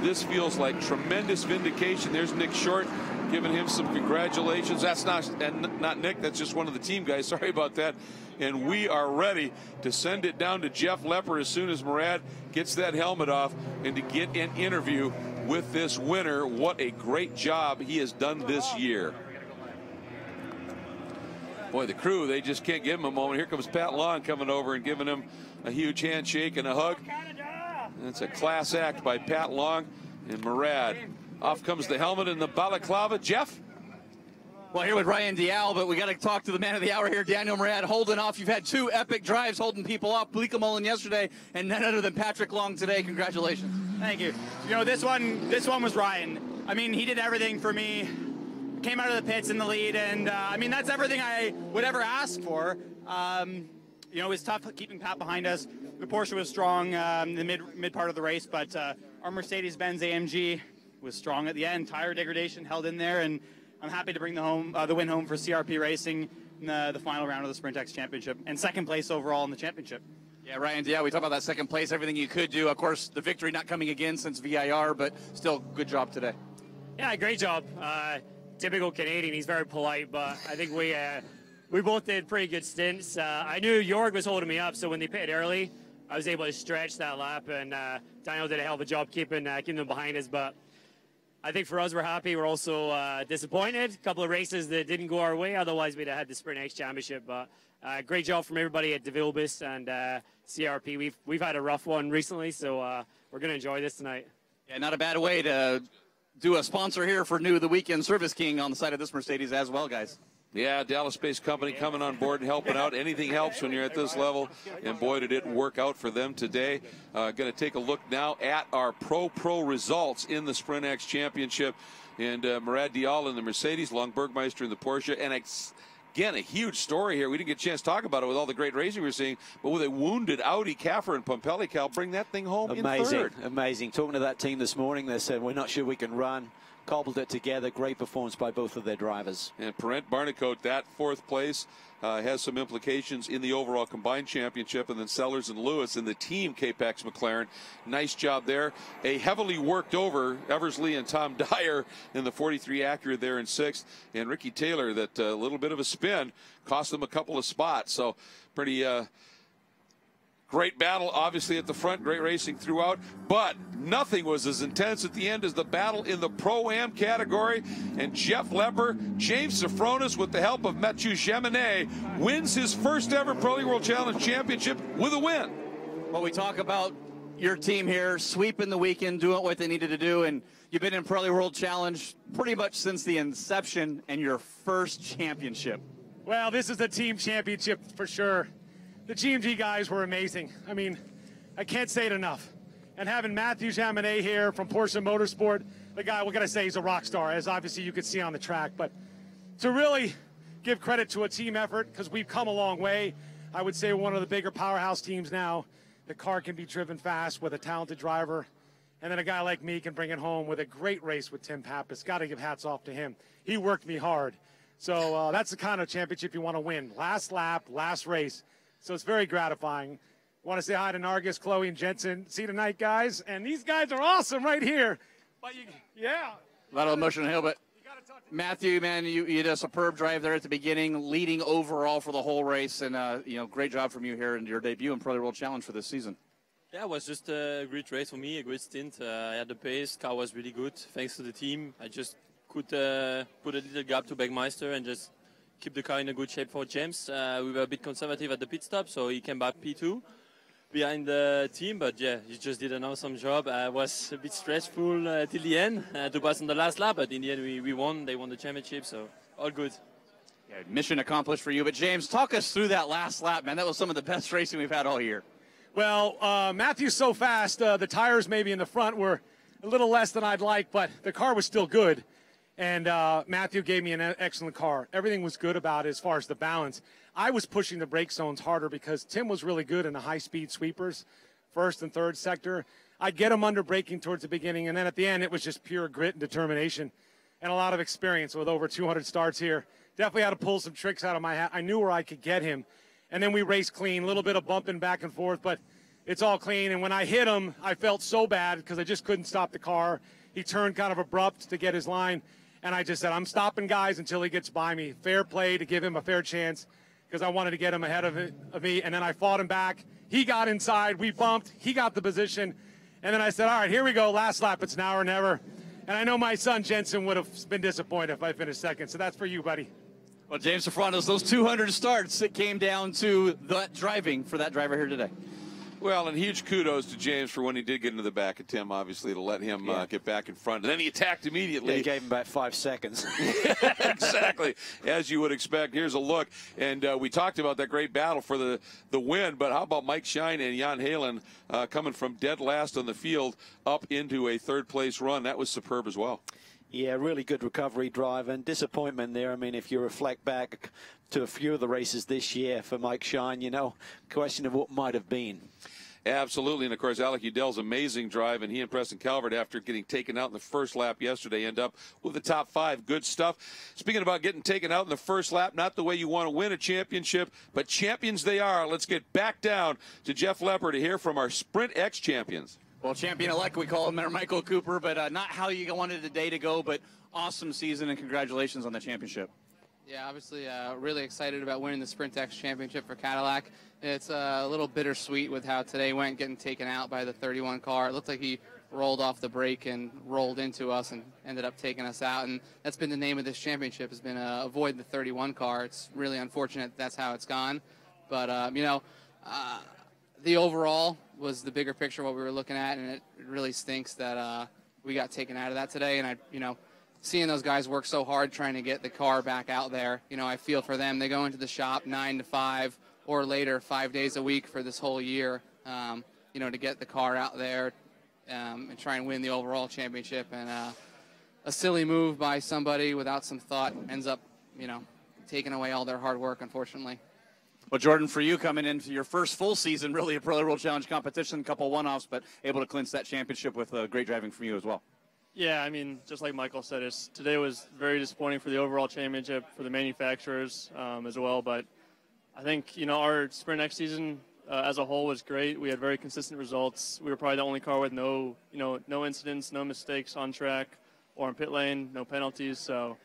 this feels like tremendous vindication. There's Nick Short giving him some congratulations. That's not Nick, that's just one of the team guys. Sorry about that. And we are ready to send it down to Jeff Lepper as soon as Murad gets that helmet off and to get an interview with this winner. What a great job he has done this year. Boy, the crew, they just can't give him a moment. Here comes Pat Long coming over and giving him a huge handshake and a hug. That's a class act by Pat Long and Murad. Off comes the helmet and the balaclava. Jeff? Well, here with Ryan Dial, but we got to talk to the man of the hour here, Daniel Murad, holding off. You've had 2 epic drives holding people off. Bleekemolen yesterday, and none other than Patrick Long today. Congratulations. Thank you. You know, this one was Ryan. I mean, he did everything for me. Came out of the pits in the lead, and I mean, that's everything I would ever ask for. You know, it was tough keeping Pat behind us. The Porsche was strong in the mid part of the race, but our Mercedes-Benz AMG was strong at the end. Tire degradation held in there, and I'm happy to bring the win home for CRP Racing in the final round of the SprintX Championship, and second place overall in the championship. Yeah, Ryan, we talk about that second place, everything you could do. Of course, the victory not coming again since VIR, but still, good job today. Yeah, great job. Typical Canadian, he's very polite, but I think we both did pretty good stints. I knew Jorg was holding me up, so when they pitted early, I was able to stretch that lap, and Daniel did a hell of a job keeping them behind us. But I think for us, we're happy. We're also disappointed. A couple of races that didn't go our way, otherwise we'd have had the SprintX Championship. But great job from everybody at De Vilbis and CRP. We've had a rough one recently, so we're going to enjoy this tonight. Yeah, not a bad way to do a sponsor here for New of the Weekend Service King on the side of this Mercedes as well, guys. Yeah, Dallas-based company coming on board and helping out. Anything helps when you're at this level, and boy, did it work out for them today. Going to take a look now at our Pro results in the SprintX Championship. And Murad Dial in the Mercedes, Long Bergmeister in the Porsche, and again, a huge story here. We didn't get a chance to talk about it with all the great racing we're seeing, but with a wounded Audi, Kaffer and Pompelli, Cal, bring that thing home in third. Amazing. Talking to that team this morning, they said, we're not sure we can run. Cobbled it together. Great performance by both of their drivers. And Parent Barnicoat, that 4th place, has some implications in the overall combined championship. And then Sellers and Lewis in the team Capex McLaren. Nice job there. A heavily worked over Eversley and Tom Dyer in the 43 Acura there in 6th. And Ricky Taylor, that little bit of a spin, cost them a couple of spots. So pretty great battle, obviously, at the front. Great racing throughout. But nothing was as intense at the end as the battle in the Pro-Am category. And Jeff Lepper, James Safronis, with the help of Mathieu Jaminet, wins his first ever Pirelli World Challenge Championship with a win. Well, we talk about your team here sweeping the weekend, doing what they needed to do. And you've been in Pirelli World Challenge pretty much since the inception and your first championship. Well, this is a team championship for sure. The GMG guys were amazing. I mean, I can't say it enough. And having Mathieu Jaminet here from Porsche Motorsport, the guy, what can I say, he's a rock star, as obviously you could see on the track. But to really give credit to a team effort, because we've come a long way. I would say one of the bigger powerhouse teams now. The car can be driven fast with a talented driver. And then a guy like me can bring it home with a great race with Tim Pappas. Got to give hats off to him. He worked me hard. So that's the kind of championship you want to win. Last lap, last race. So it's very gratifying. Want to say hi to Nargis, Chloe, and Jensen. See you tonight, guys. And these guys are awesome right here. But yeah. A lot of emotion here, but Mathieu, man, you did a superb drive there at the beginning, leading overall for the whole race. And, great job from you here in your debut in Pirelli World Challenge for this season. Yeah, it was just a great race for me, a great stint. I had the pace, car was really good. Thanks to the team, I just could put a little gap to Bergmeister and just keep the car in a good shape for James. We were a bit conservative at the pit stop, so he came back P2. behind the team, but yeah, you just did an awesome job. It was a bit stressful till the end to pass on the last lap, but in the end we won. They won the championship, so all good. Yeah, mission accomplished for you. But James, talk us through that last lap, man. That was some of the best racing we've had all year. Well, Matthew's so fast. The tires maybe in the front were a little less than I'd like, but the car was still good. And Matthew gave me an excellent car. Everything was good about it as far as the balance. I was pushing the brake zones harder because Tim was really good in the high-speed sweepers, first and third sector. I'd get him under braking towards the beginning, and then at the end it was just pure grit and determination and a lot of experience with over 200 starts here. Definitely had to pull some tricks out of my hat. I knew where I could get him. And then we raced clean, a little bit of bumping back and forth, but it's all clean. And when I hit him, I felt so bad because I just couldn't stop the car. He turned kind of abrupt to get his line. And I just said, I'm stopping guys until he gets by me. Fair play to give him a fair chance because I wanted to get him ahead of me. And then I fought him back. He got inside. We bumped. He got the position. And then I said, all right, here we go. Last lap. It's now or never. And I know my son Jensen would have been disappointed if I finished second. So that's for you, buddy. Well, James Sofranos, those 200 starts, it came down to that driving for that driver here today. Well, and huge kudos to James for when he did get into the back of Tim, obviously, to let him get back in front. And then he attacked immediately. Yeah, he gave him about 5 seconds. Exactly, as you would expect. Here's a look. And we talked about that great battle for the win, but how about Mike Shine and Jan Halen coming from dead last on the field up into a third-place run? That was superb as well. Yeah, really good recovery drive and disappointment there. I mean, if you reflect back to a few of the races this year for Mike Shine, you know, question of what might have been. Absolutely, and of course, Alec Udell's amazing drive, and he and Preston Calvert, after getting taken out in the first lap yesterday, end up with the top 5. Good stuff. Speaking about getting taken out in the first lap, not the way you want to win a championship, but champions they are. Let's get back down to Jeff Lepper to hear from our SprintX champions. Well, champion-elect, we call him there, Michael Cooper, but not how you wanted the day to go, but awesome season, and congratulations on the championship. Yeah, obviously really excited about winning the SprintX championship for Cadillac. It's a little bittersweet with how today went, getting taken out by the 31 car. It looked like he rolled off the brake and rolled into us and ended up taking us out, and that's been the name of this championship, has been avoid the 31 car. It's really unfortunate that's how it's gone, but, you know, the overall was the bigger picture what we were looking at, and it really stinks that we got taken out of that today. And you know, seeing those guys work so hard trying to get the car back out there, you know, I feel for them. They go into the shop 9 to 5 or later, 5 days a week for this whole year, you know, to get the car out there and try and win the overall championship. And a silly move by somebody without some thought ends up, you know, taking away all their hard work, unfortunately. Well, Jordan, for you coming into your first full season, really a Pirelli World Challenge competition, a couple one-offs, but able to clinch that championship with great driving from you as well. Yeah, I mean, just like Michael said, today was very disappointing for the overall championship, for the manufacturers as well. But I think, you know, our SprintX season as a whole was great. We had very consistent results. We were probably the only car with no incidents, no mistakes on track or in pit lane, no penalties. So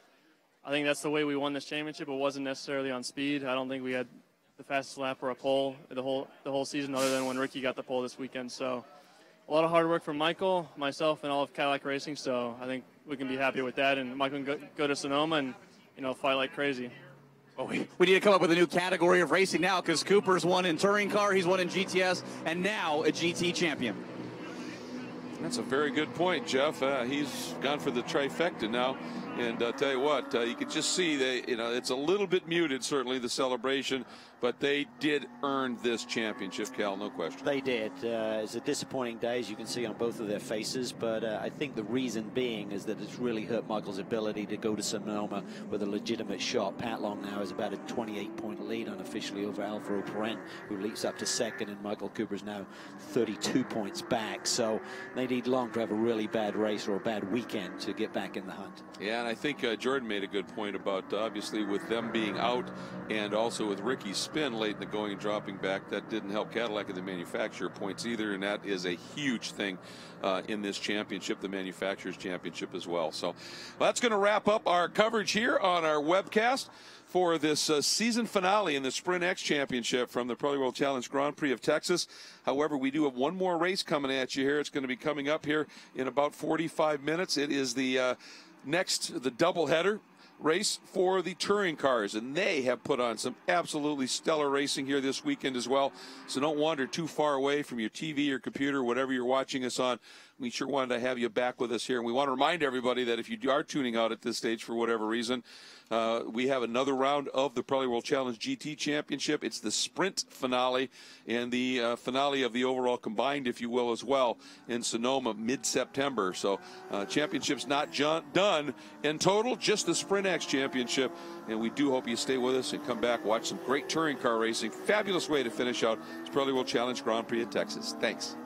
I think that's the way we won this championship. It wasn't necessarily on speed. I don't think we had the fastest lap or a pole the whole season, other than when Ricky got the pole this weekend. So a lot of hard work from Michael, myself, and all of Cadillac Racing. So I think we can be happy with that, and Michael can go to Sonoma and, you know, fight like crazy. Well, we need to come up with a new category of racing now, because Cooper's won in touring car, he's won in GTS, and now a GT champion. That's a very good point, Jeff. He's gone for the trifecta now. And I'll tell you what, you could just see it's a little bit muted, certainly, the celebration, but they did earn this championship, Cal, no question. They did. It's a disappointing day, as you can see on both of their faces, but I think the reason being is that it's really hurt Michael's ability to go to Sonoma with a legitimate shot. Pat Long now is about a 28-point lead unofficially over Alvaro Perrin, who leaps up to second, and Michael Cooper's now 32 points back. So they need Long to have a really bad race or a bad weekend to get back in the hunt. Yeah, and I think Jordan made a good point about, obviously, with them being out and also with Ricky's spin late in the going and dropping back, that didn't help Cadillac in the manufacturer points either, and that is a huge thing in this championship, the manufacturer's championship as well. So that's going to wrap up our coverage here on our webcast for this season finale in the SprintX Championship from the Pirelli World Challenge Grand Prix of Texas. However, we do have one more race coming at you here. It's going to be coming up here in about 45 minutes. It is the doubleheader race for the touring cars, and they have put on some absolutely stellar racing here this weekend as well. So don't wander too far away from your TV or computer, whatever you're watching us on. We sure wanted to have you back with us here. And we want to remind everybody that if you are tuning out at this stage for whatever reason, we have another round of the Pirelli World Challenge GT Championship. It's the sprint finale and the finale of the overall combined, if you will, as well, in Sonoma mid-September. So championship's not done in total, just the SprintX Championship. And we do hope you stay with us and come back, watch some great touring car racing. Fabulous way to finish out this Pirelli World Challenge Grand Prix at Texas. Thanks.